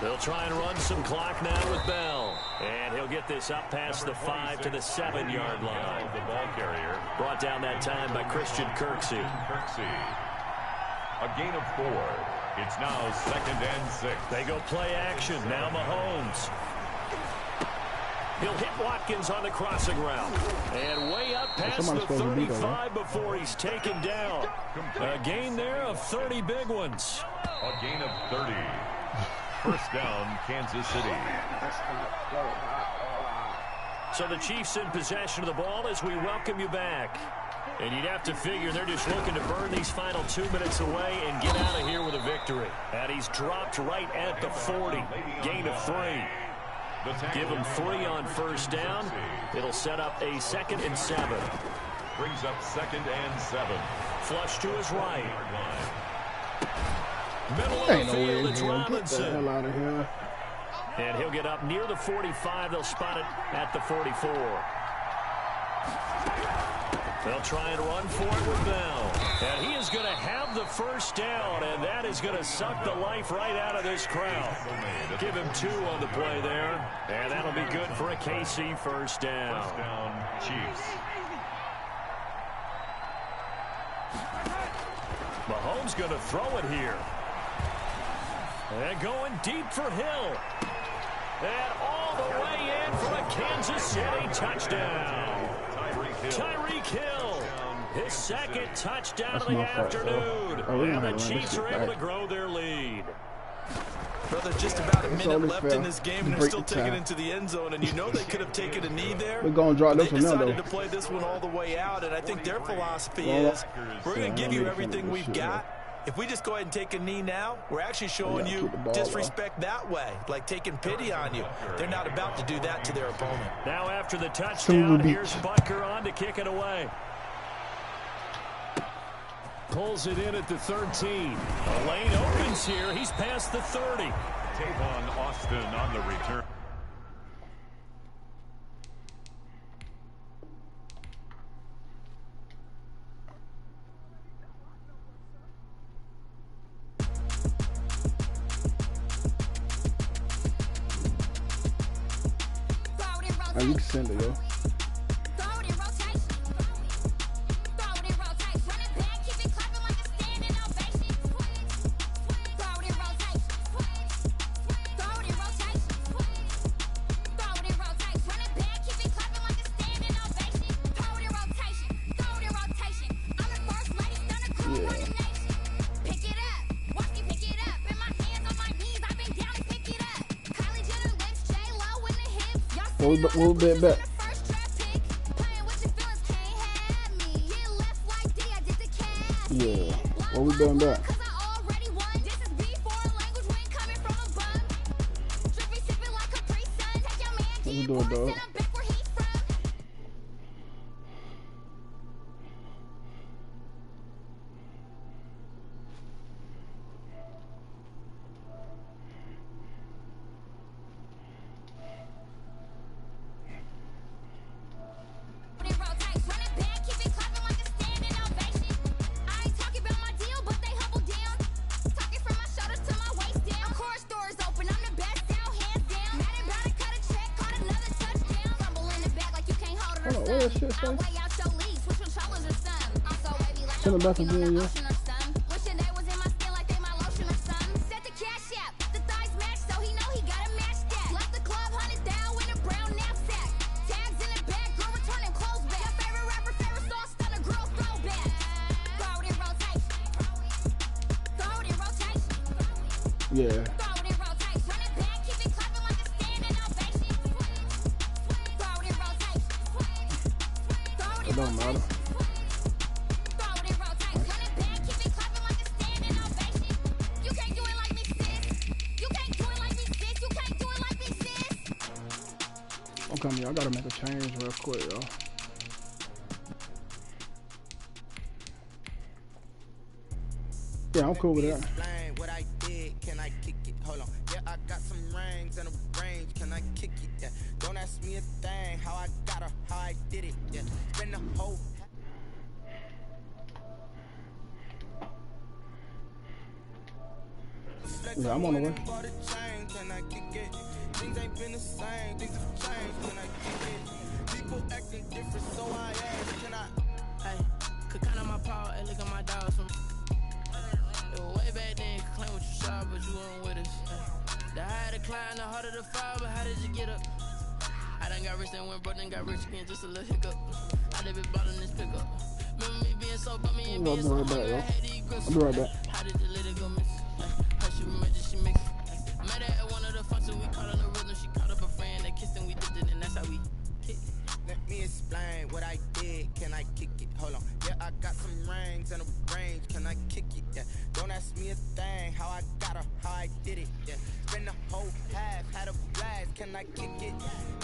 They'll try and run some clock now with Bell. And he'll get this up past the 5 to the 7-yard line. The ball carrier. Brought down that time by Christian Kirksey. A gain of 4. It's now 2nd and 6. They go play action. Now Mahomes. He'll hit Watkins on the crossing route. And way up past the 35 before he's taken down. A gain there of 30 big ones. A gain of 30. First down, Kansas City. So the Chiefs in possession of the ball as we welcome you back. And you'd have to figure they're just looking to burn these final 2 minutes away and get out of here with a victory. And he's dropped right at the 40. Gain of 3. Give him 3 on first down. It'll set up a 2nd and 7. Brings up 2nd and 7. Flush to his right. Middle of the field, it's Robinson. Get the hell out of here. And he'll get up near the 45. They'll spot it at the 44. They'll try and run for it with Bell. And he is going to have the first down, and that is going to suck the life right out of this crowd. Give him 2 on the play there, and that'll be good for a KC first down. First down, Chiefs. Mahomes going to throw it here. And going deep for Hill. And all the way in for a Kansas City touchdown. Tyreek Hill, his 2nd touchdown of the afternoon. And the Chiefs are able to grow their lead. Brother, just about a minute left in this game, and they're still taking it into the end zone. And you know they could have taken a knee there. We're going to drop this one now, though. They decided to play this one all the way out, and I think their philosophy is we're going to give you everything we've got. If we just go ahead and take a knee now, we're actually showing you disrespect that way, like taking pity on you. They're not about to do that to their opponent. Now after the touchdown, here's Butker on to kick it away. Pulls it in at the 13. A lane opens here. He's past the 30. Tavon Austin on the return. You can send it, yo. We'll bet back. Yeah, what we doing back? What we doing, dog? Send it back again, yeah. Yeah. It don't matter. Okay, I gotta make a change real quick, y'all. Yeah, I'm cool with that. What I did, can I kick it? Hold on. Yeah, I got some rings and a range. Can I kick it? Yeah. Don't ask me a thing. How I got her, how I did it. Yeah. Spend the whole. Yeah, I'm on the way. Can I Things ain't been the same, things have changed. Can I kick it? People acting different, so I ask, can I? Hey, could count on my power and look at my dogs from. It was way back then, could claim what you saw, but you weren't with us. The higher the climb, the harder the fall, but how did you get up? I done got rich and went broke, then got rich again, just a little hiccup. I live it ballin' this pickup. Remember me being so bummy and being so hungry, I had to eat grits. I'll be right back. How did you let it go miss? Hush, you emergency mix. Met her at one of the functions, we caught on the rhythm. She caught up a friend, they kissed and we dipped it, and that's how we kicked it. Let me explain what I did. Can I kick it? Hold on. Yeah, I got some rings and a range. Can I kick it? Yeah. Don't ask me a thing. How I got her, how I did it. Yeah. Spend the whole half, had a blast. Can I kick it?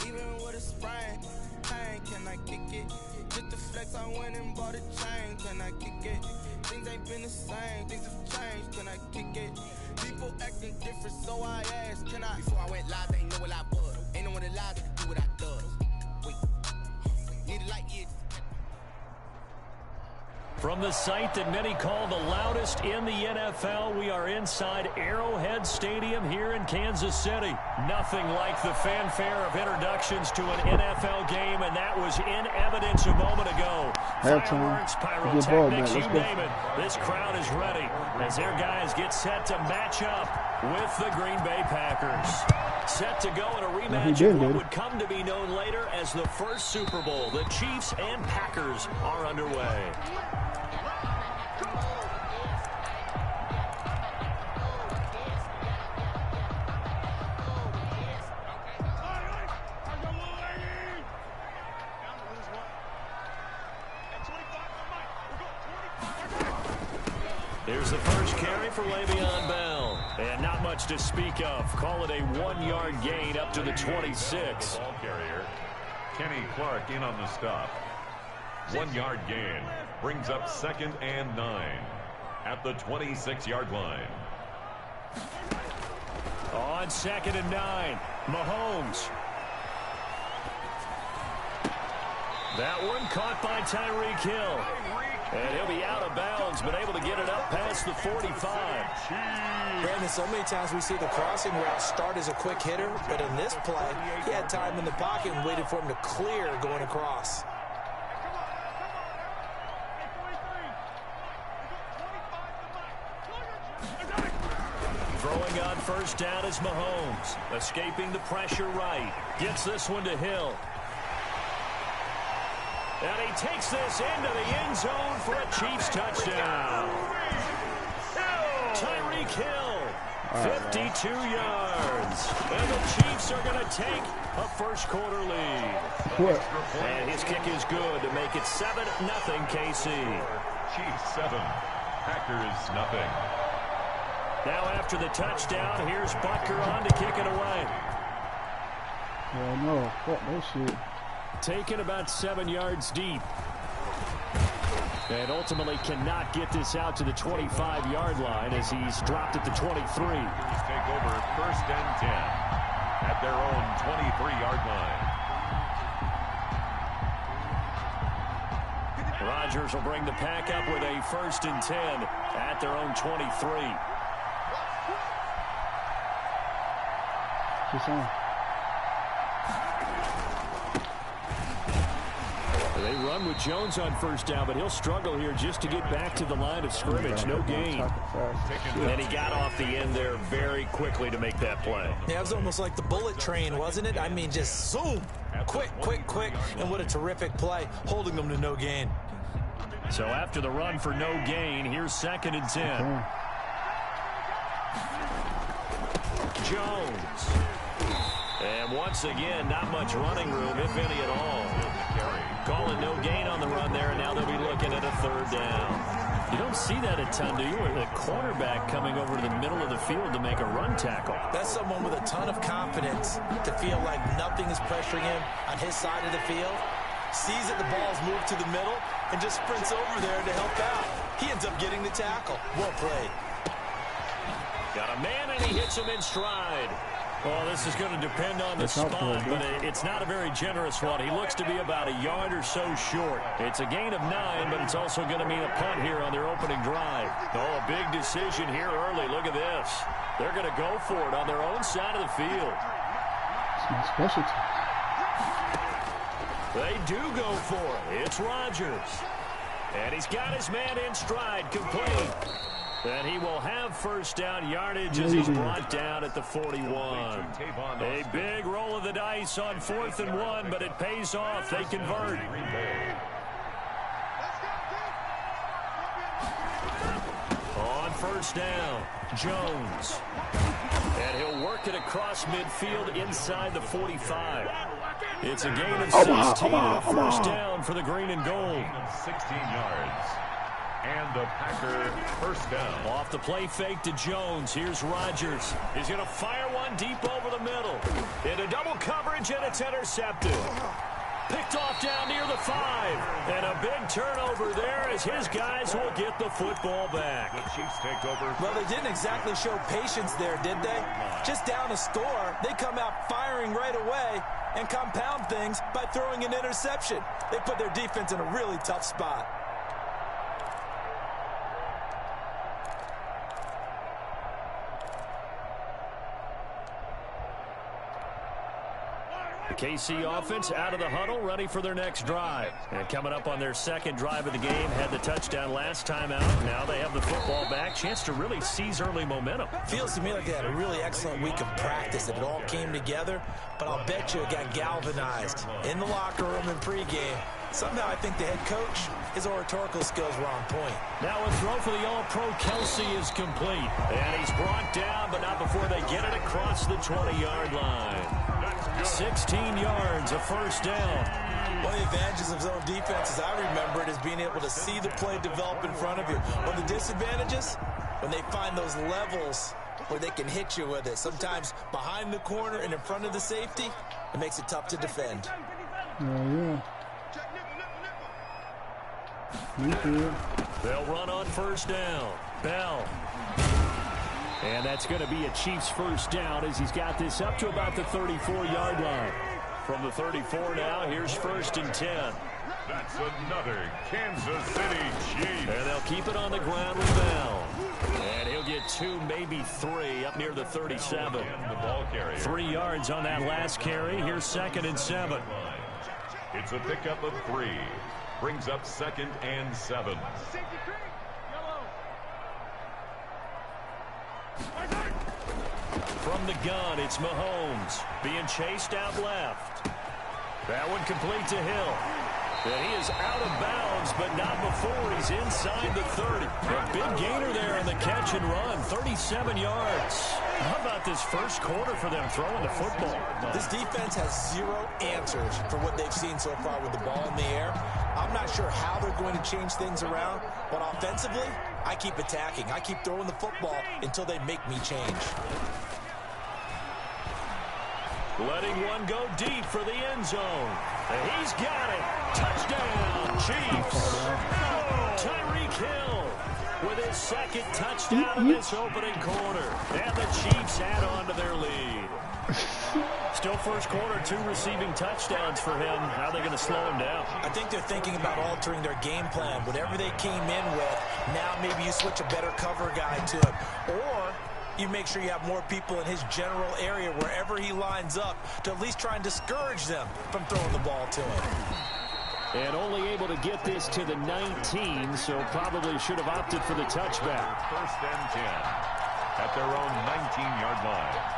Even with a sprain, pain. Can I kick it? Just to flex, I went and bought a chain. Can I kick it? Things ain't been the same. Things have changed. Can I kick it? People acting different, so I asked. Can I? Before I went live, they ain't know what I was. Ain't no one allowed to do what I does. From the site that many call the loudest in the NFL, we are inside Arrowhead Stadium here in Kansas City. Nothing like the fanfare of introductions to an NFL game, and that was in evidence a moment ago. Fireworks, pyrotechnics, you name it. This crowd is ready as their guys get set to match up with the Green Bay Packers. Set to go in a rematch of what would come to be known later as the first Super Bowl. The Chiefs and Packers are underway. Here's the first carry for Le'Veon Bell. And not much to speak of. Call it a 1-yard gain up to the 26. Ball carrier, Kenny Clark in on the stop. 1-yard gain. Brings up 2nd and 9 at the 26-yard line. On 2nd and 9, Mahomes. That one caught by Tyreek Hill. And he'll be out of bounds, but able to get it up past the 45. Brandon, so many times we see the crossing route start as a quick hitter, but in this play, he had time in the pocket and waited for him to clear going across. Throwing on first down is Mahomes. Escaping the pressure right. Gets this one to Hill. And he takes this into the end zone for a Chiefs touchdown. Tyreek Hill, 52 yards. And the Chiefs are going to take a first-quarter lead. And his kick is good to make it 7-0 KC. Chiefs 7, Packers nothing. Now after the touchdown, here's Butker on to kick it away. Oh, no. Fuck that shit. Taken about 7 yards deep. And ultimately cannot get this out to the 25-yard line as he's dropped at the 23. Take over 1st and 10 at their own 23-yard line. Rodgers will bring the pack up with a 1st and 10 at their own 23. They run with Jones on first down, but he'll struggle here just to get back to the line of scrimmage. No gain. And he got off the end there very quickly to make that play. Yeah, it was almost like the bullet train, wasn't it? I mean, just zoom. Quick, quick, quick. And what a terrific play, holding them to no gain. So after the run for no gain, here's 2nd and 10. Jones. And once again, not much running room, if any at all. Calling no gain on the run there, and now they'll be looking at a 3rd down. You don't see that a ton, do you? Or the cornerback coming over to the middle of the field to make a run tackle. That's someone with a ton of confidence to feel like nothing is pressuring him on his side of the field. Sees that the ball's moved to the middle and just sprints over there to help out. He ends up getting the tackle. Well played. Got a man, and he hits him in stride. Well, this is going to depend on the spot, but it's not a very generous one. He looks to be about a yard or so short. It's a gain of 9, but it's also going to mean a punt here on their opening drive. Oh, a big decision here early. Look at this. They're going to go for it on their own side of the field. My specialty. They do go for it. It's Rodgers. And he's got his man in stride, complete. And he will have first down yardage as he's brought down at the 41. A big roll of the dice on 4th and 1, but it pays off. They convert. On first down, Jones. And he'll work it across midfield inside the 45. It's a gain of 16 and a first down for the green and gold. 16 yards. And the Packer first down. Off the play fake to Jones. Here's Rodgers. He's going to fire one deep over the middle. Into double coverage, and it's intercepted. Picked off down near the 5. And a big turnover there as his guys will get the football back. The Chiefs take over. Well, they didn't exactly show patience there, did they? Just down a score, they come out firing right away and compound things by throwing an interception. They put their defense in a really tough spot. KC offense out of the huddle, ready for their next drive. And coming up on their second drive of the game, had the touchdown last time out. Now they have the football back. Chance to really seize early momentum. Feels to me like they had a really excellent week of practice, that it all came together. But I'll bet you it got galvanized in the locker room and pregame. Somehow I think the head coach, his oratorical skills were on point. Now a throw for the All-Pro Kelsey is complete. And he's brought down, but not before they get it across the 20-yard line. 16 yards, a first down. One of the advantages of zone defense, as I remember it, is being able to see the play develop in front of you. One of the disadvantages, when they find those levels where they can hit you with it. Sometimes behind the corner and in front of the safety, it makes it tough to defend. Yeah. They'll run on first down. Bell. And that's going to be a Chiefs first down as he's got this up to about the 34-yard line. From the 34 now, here's 1st and 10. That's another Kansas City Chiefs. And they'll keep it on the ground with Bell. And he'll get 2, maybe 3 up near the 37. The ball carrier. 3 yards on that last carry. Here's 2nd and 7. It's a pickup of 3. Brings up 2nd and 7. From the gun, it's Mahomes being chased out left. That one complete to Hill. And he is out of bounds, but not before he's inside the 30. A big gainer there on the catch and run, 37 yards. How about this first quarter for them throwing the football? This defense has 0 answers for what they've seen so far with the ball in the air. I'm not sure how they're going to change things around, but offensively, I keep attacking. I keep throwing the football until they make me change. Letting one go deep for the end zone. And he's got it. Touchdown, Chiefs. Tyreek Hill with his 2nd touchdown in this opening quarter. And the Chiefs add on to their lead. Still first quarter, 2 receiving touchdowns for him. How are they going to slow him down? I think they're thinking about altering their game plan. Whatever they came in with, now maybe you switch a better cover guy to him. Or you make sure you have more people in his general area wherever he lines up to at least try and discourage them from throwing the ball to him. And only able to get this to the 19, so probably should have opted for the touchback. 1st and 10 at their own 19-yard line.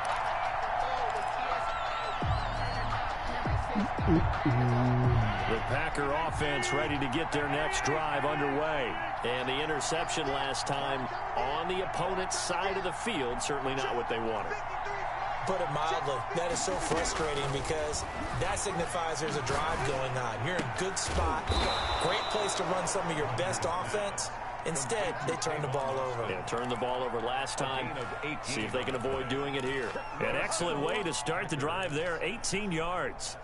The Packer offense ready to get their next drive underway. And the interception last time on the opponent's side of the field, certainly not what they wanted. Put it mildly, that is so frustrating because that signifies there's a drive going on. You're in a good spot, great place to run some of your best offense. Instead, they turn the ball over. Yeah, turned the ball over last time. See if they can avoid doing it here. An excellent way to start the drive there, 18 yards.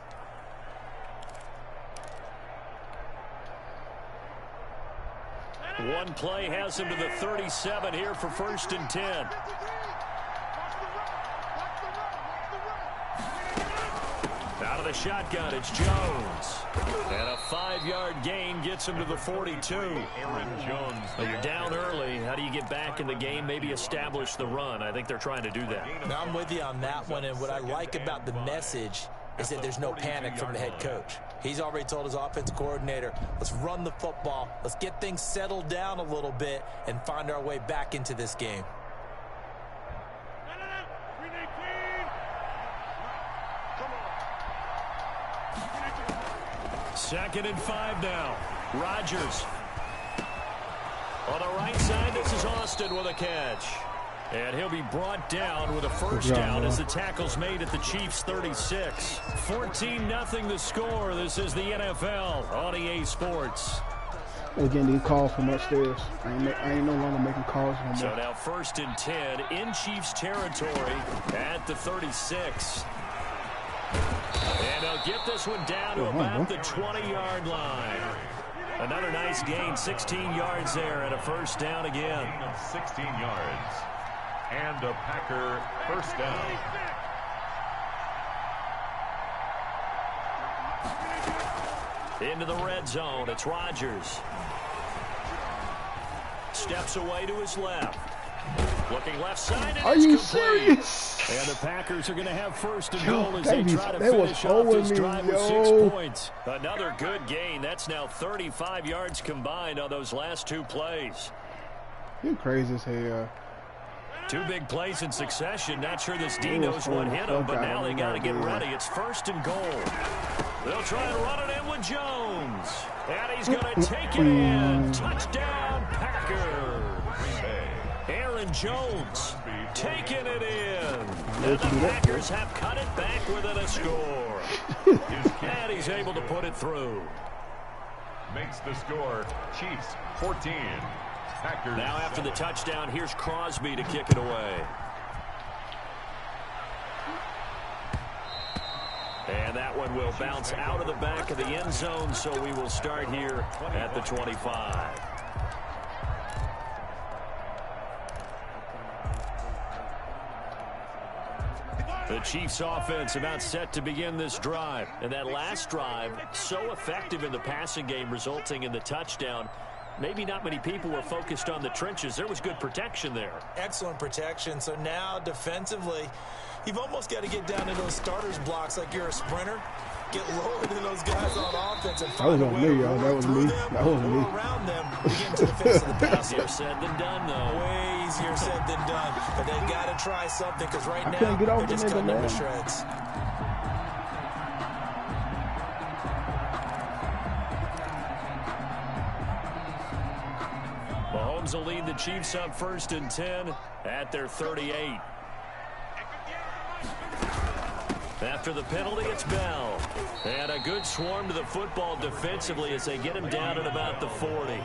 One play has him to the 37 here for 1st and 10. Out of the shotgun, it's Jones. And a 5-yard gain gets him to the 42. Aaron Jones. But you're down early. How do you get back in the game, maybe establish the run? I think they're trying to do that. Now, I'm with you on that one, and what I like about the message is that there's no panic from the head coach. He's already told his offensive coordinator, let's run the football, let's get things settled down a little bit and find our way back into this game. Second and 5 now. Rodgers. On the right side, this is Austin with a catch. And he'll be brought down with a first down as the tackle's made at the Chiefs' 36. 14-0 the score. This is the NFL on EA Sports. Again, these calls from upstairs. I ain't no longer making calls no more. So now 1st and 10 in Chiefs territory at the 36. And they'll get this one down to about the 20-yard line. Another nice gain, 16 yards there, and a first down again. 16 yards. And a Packer first down. Into the red zone, it's Rodgers. Steps away to his left. Looking left side, and are you serious? And the Packers are going to have first and goal as they try to finish off this drive with 6 points. Another good gain. That's now 35 yards combined on those last 2 plays. You crazy as hell. 2 big plays in succession. Not sure this D knows what hit him, but now they got to get ready. It's 1st and goal. They'll try and run it in with Jones. And he's going to take it in. Touchdown, Packers. Aaron Jones taking it in. And the Packers have cut it back within a score. And he's able to put it through. Makes the score Chiefs 14. Packers. Now after the touchdown, here's Crosby to kick it away. And that one will bounce out of the back of the end zone, so we will start here at the 25. The Chiefs offense about set to begin this drive. And that last drive, so effective in the passing game, resulting in the touchdown. Maybe not many people were focused on the trenches. There was good protection there. Excellent protection. So now defensively, you've almost got to get down to those starters blocks like you're a sprinter. Get lower than those guys on offense and find a way to roll through them, roll around them, begin to the face of the pass. Easier said than done, though. Way easier said than done. But they've got to try something because right now they're just cutting them to shreds. Mahomes will lead the Chiefs up 1st and 10 at their 38. After the penalty, it's Bell. And a good swarm to the football defensively as they get him down at about the 40.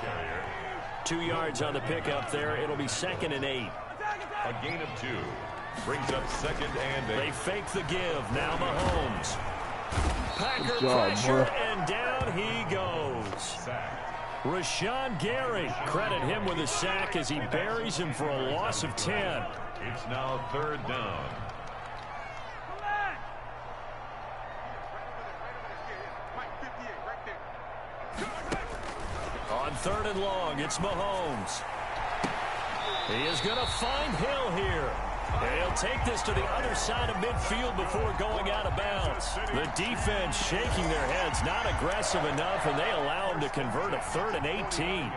2 yards on the pickup there. It'll be 2nd and 8. A gain of 2. Brings up 2nd and 8. They fake the give. Now Mahomes. Packer pressure, and down he goes. Sack. Rashawn Gary. Credit him with a sack as he buries him for a loss of 10. It's now 3rd down. On 3rd and long, it's Mahomes. He is going to find Hill here. And he'll take this to the other side of midfield before going out of bounds. The defense shaking their heads, not aggressive enough, and they allow him to convert a 3rd and 18.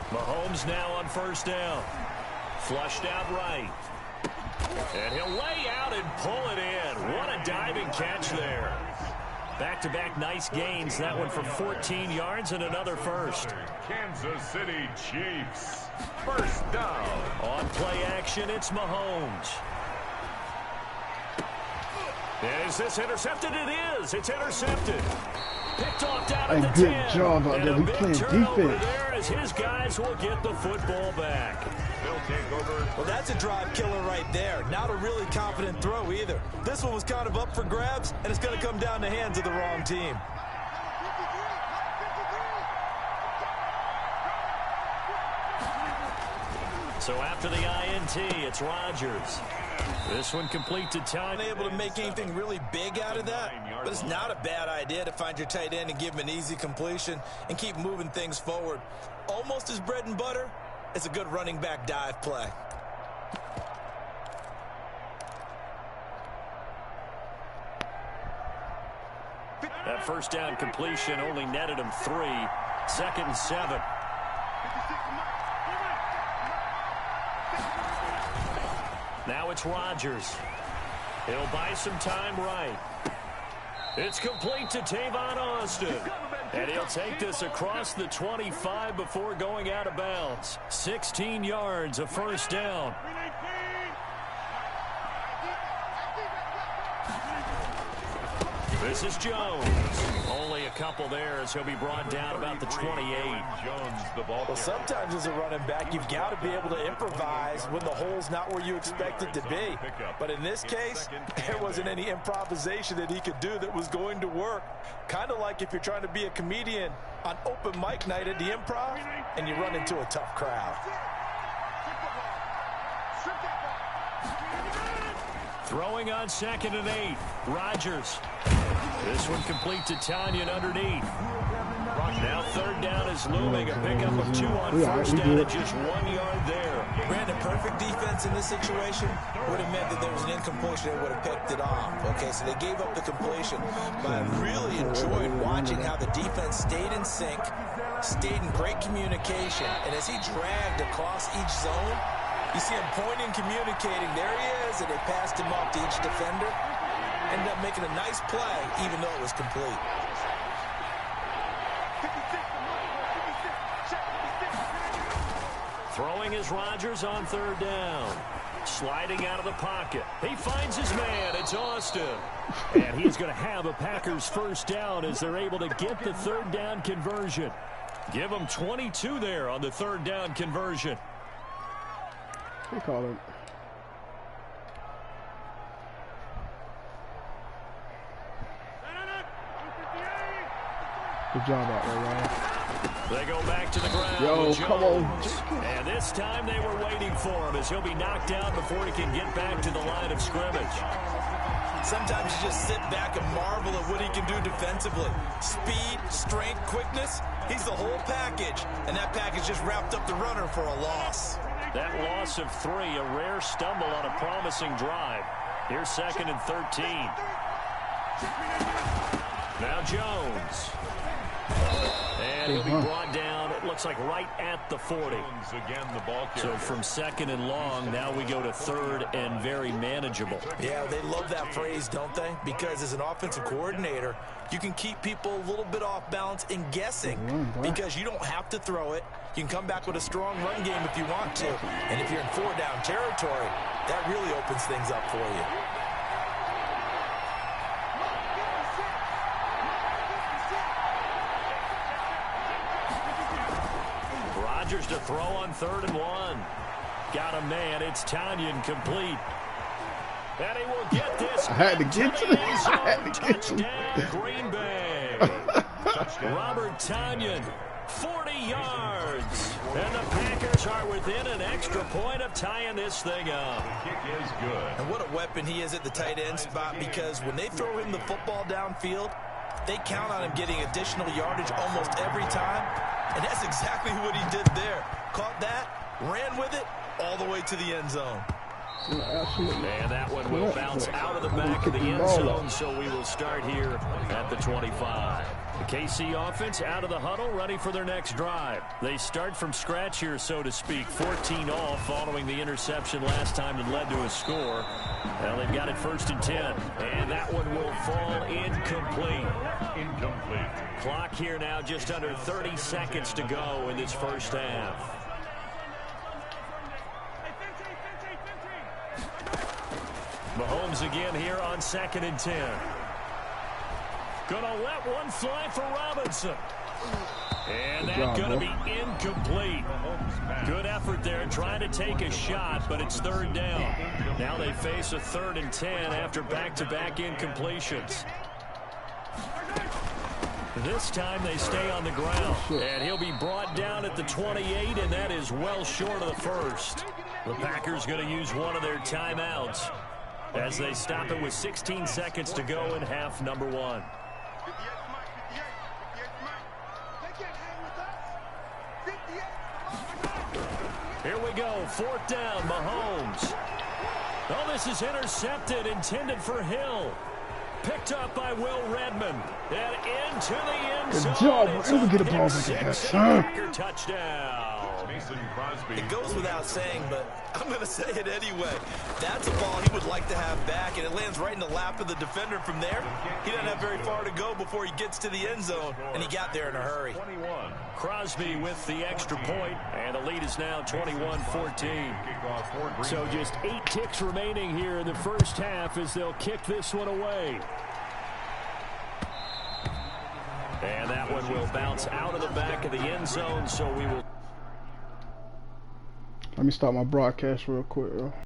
Mahomes now on 1st down. Flushed out right. And he'll lay out and pull it in. What a diving catch there. Back-to-back nice gains. That one for 14 yards and another first. Kansas City Chiefs. 1st down. On play action, it's Mahomes. And is this intercepted? It is. It's intercepted. Picked off down Hey, at the 10. good job out there. We playing defense. There as his guys will get the football back. Well, that's a drive killer right there. Not a really confident throw either. This one was kind of up for grabs, and it's going to come down the hands of the wrong team. So after the INT, it's Rodgers. This one complete to time. Able to make anything really big out of that, but it's not a bad idea to find your tight end and give him an easy completion and keep moving things forward. Almost as bread and butter. It's a good running back dive play. That first down completion only netted him 3. 2nd and 7. Now it's Rodgers. He'll buy some time right. It's complete to Tavon Austin. And he'll take this across the 25 before going out of bounds. 16 yards, a first down. This is Jones. Only a couple there as he'll be brought down about the 28. Well, sometimes as a running back, you've got to be able to improvise when the hole's not where you expect it to be. But in this case, there wasn't any improvisation that he could do that was going to work. Kind of like if you're trying to be a comedian on open mic night at the Improv and you run into a tough crowd. Throwing on 2nd and 8. Rodgers. This one complete to Tanyan underneath. Now 3rd down is looming. A pickup of 2 on 1st down and just 1 yard there. Brandon, perfect defense in this situation would have meant that there was an incompletion that would have picked it off. Okay, so they gave up the completion. But I really enjoyed watching how the defense stayed in sync, stayed in great communication, and as he dragged across each zone, you see him pointing, communicating. There he is, and they passed him off to each defender. Ended up making a nice play, even though it was complete. Throwing is Rodgers on 3rd down. Sliding out of the pocket. He finds his man. It's Austin. And he's going to have a Packers first down as they're able to get the 3rd down conversion. Give them 22 there on the 3rd down conversion. They call him. Good job out there, y'all. They go back to the ground. Yo, come on. And this time they were waiting for him as he'll be knocked down before he can get back to the line of scrimmage. Sometimes you just sit back and marvel at what he can do defensively. Speed, strength, quickness. He's the whole package. And that package just wrapped up the runner for a loss. That loss of 3, a rare stumble on a promising drive. Here's 2nd and 13. Now Jones. And he'll be brought down, it looks like right at the 40. So from 2nd and long, now we go to 3rd and very manageable. Yeah, they love that phrase, don't they? Because as an offensive coordinator, you can keep people a little bit off balance in guessing because you don't have to throw it. You can come back with a strong run game if you want to. And if you're in 4-down territory, that really opens things up for you. Rodgers to throw on 3rd and 1. Got a man. It's Tanyan complete. And he will get this. I had to get you. I had to get you. Touchdown, Green Bay. Robert Tanyan, 40 yards. And the Packers are within an extra point of tying this thing up. The kick is good. And what a weapon he is at the tight end spot, because when they throw him the football downfield, they count on him getting additional yardage almost every time. And that's exactly what he did there. Caught that, ran with it, all the way to the end zone. And that one will bounce out of the back of the end zone, so we will start here at the 25. The KC offense out of the huddle, ready for their next drive. They start from scratch here, so to speak. 14 all following the interception last time that led to a score. Well, they've got it 1st and 10. And that one will fall incomplete. Clock here now, just under 30 seconds to go in this first half. Mahomes again here on 2nd and 10. Gonna let one fly for Robinson. And that's going to be incomplete. Good effort there trying to take a shot, but it's 3rd down. Now they face a 3rd and 10 after back-to-back incompletions. This time they stay on the ground, and he'll be brought down at the 28, and that is well short of the first. The Packers going to use one of their timeouts as they stop it with 16 seconds to go in half number 1. Here we go, 4th down, Mahomes. Oh, this is intercepted, intended for Hill. Picked up by Will Redmond. And into the end zone. Good job, bro. Let me get a ball back in here, son. Touchdown. It goes without saying, but I'm going to say it anyway. That's a ball he would like to have back, and it lands right in the lap of the defender from there. He doesn't have very far to go before he gets to the end zone, and he got there in a hurry. Crosby with the extra point, and the lead is now 21-14. So just 8 ticks remaining here in the first half as they'll kick this one away. And that one will bounce out of the back of the end zone, so we will... Let me stop my broadcast real quick, bro.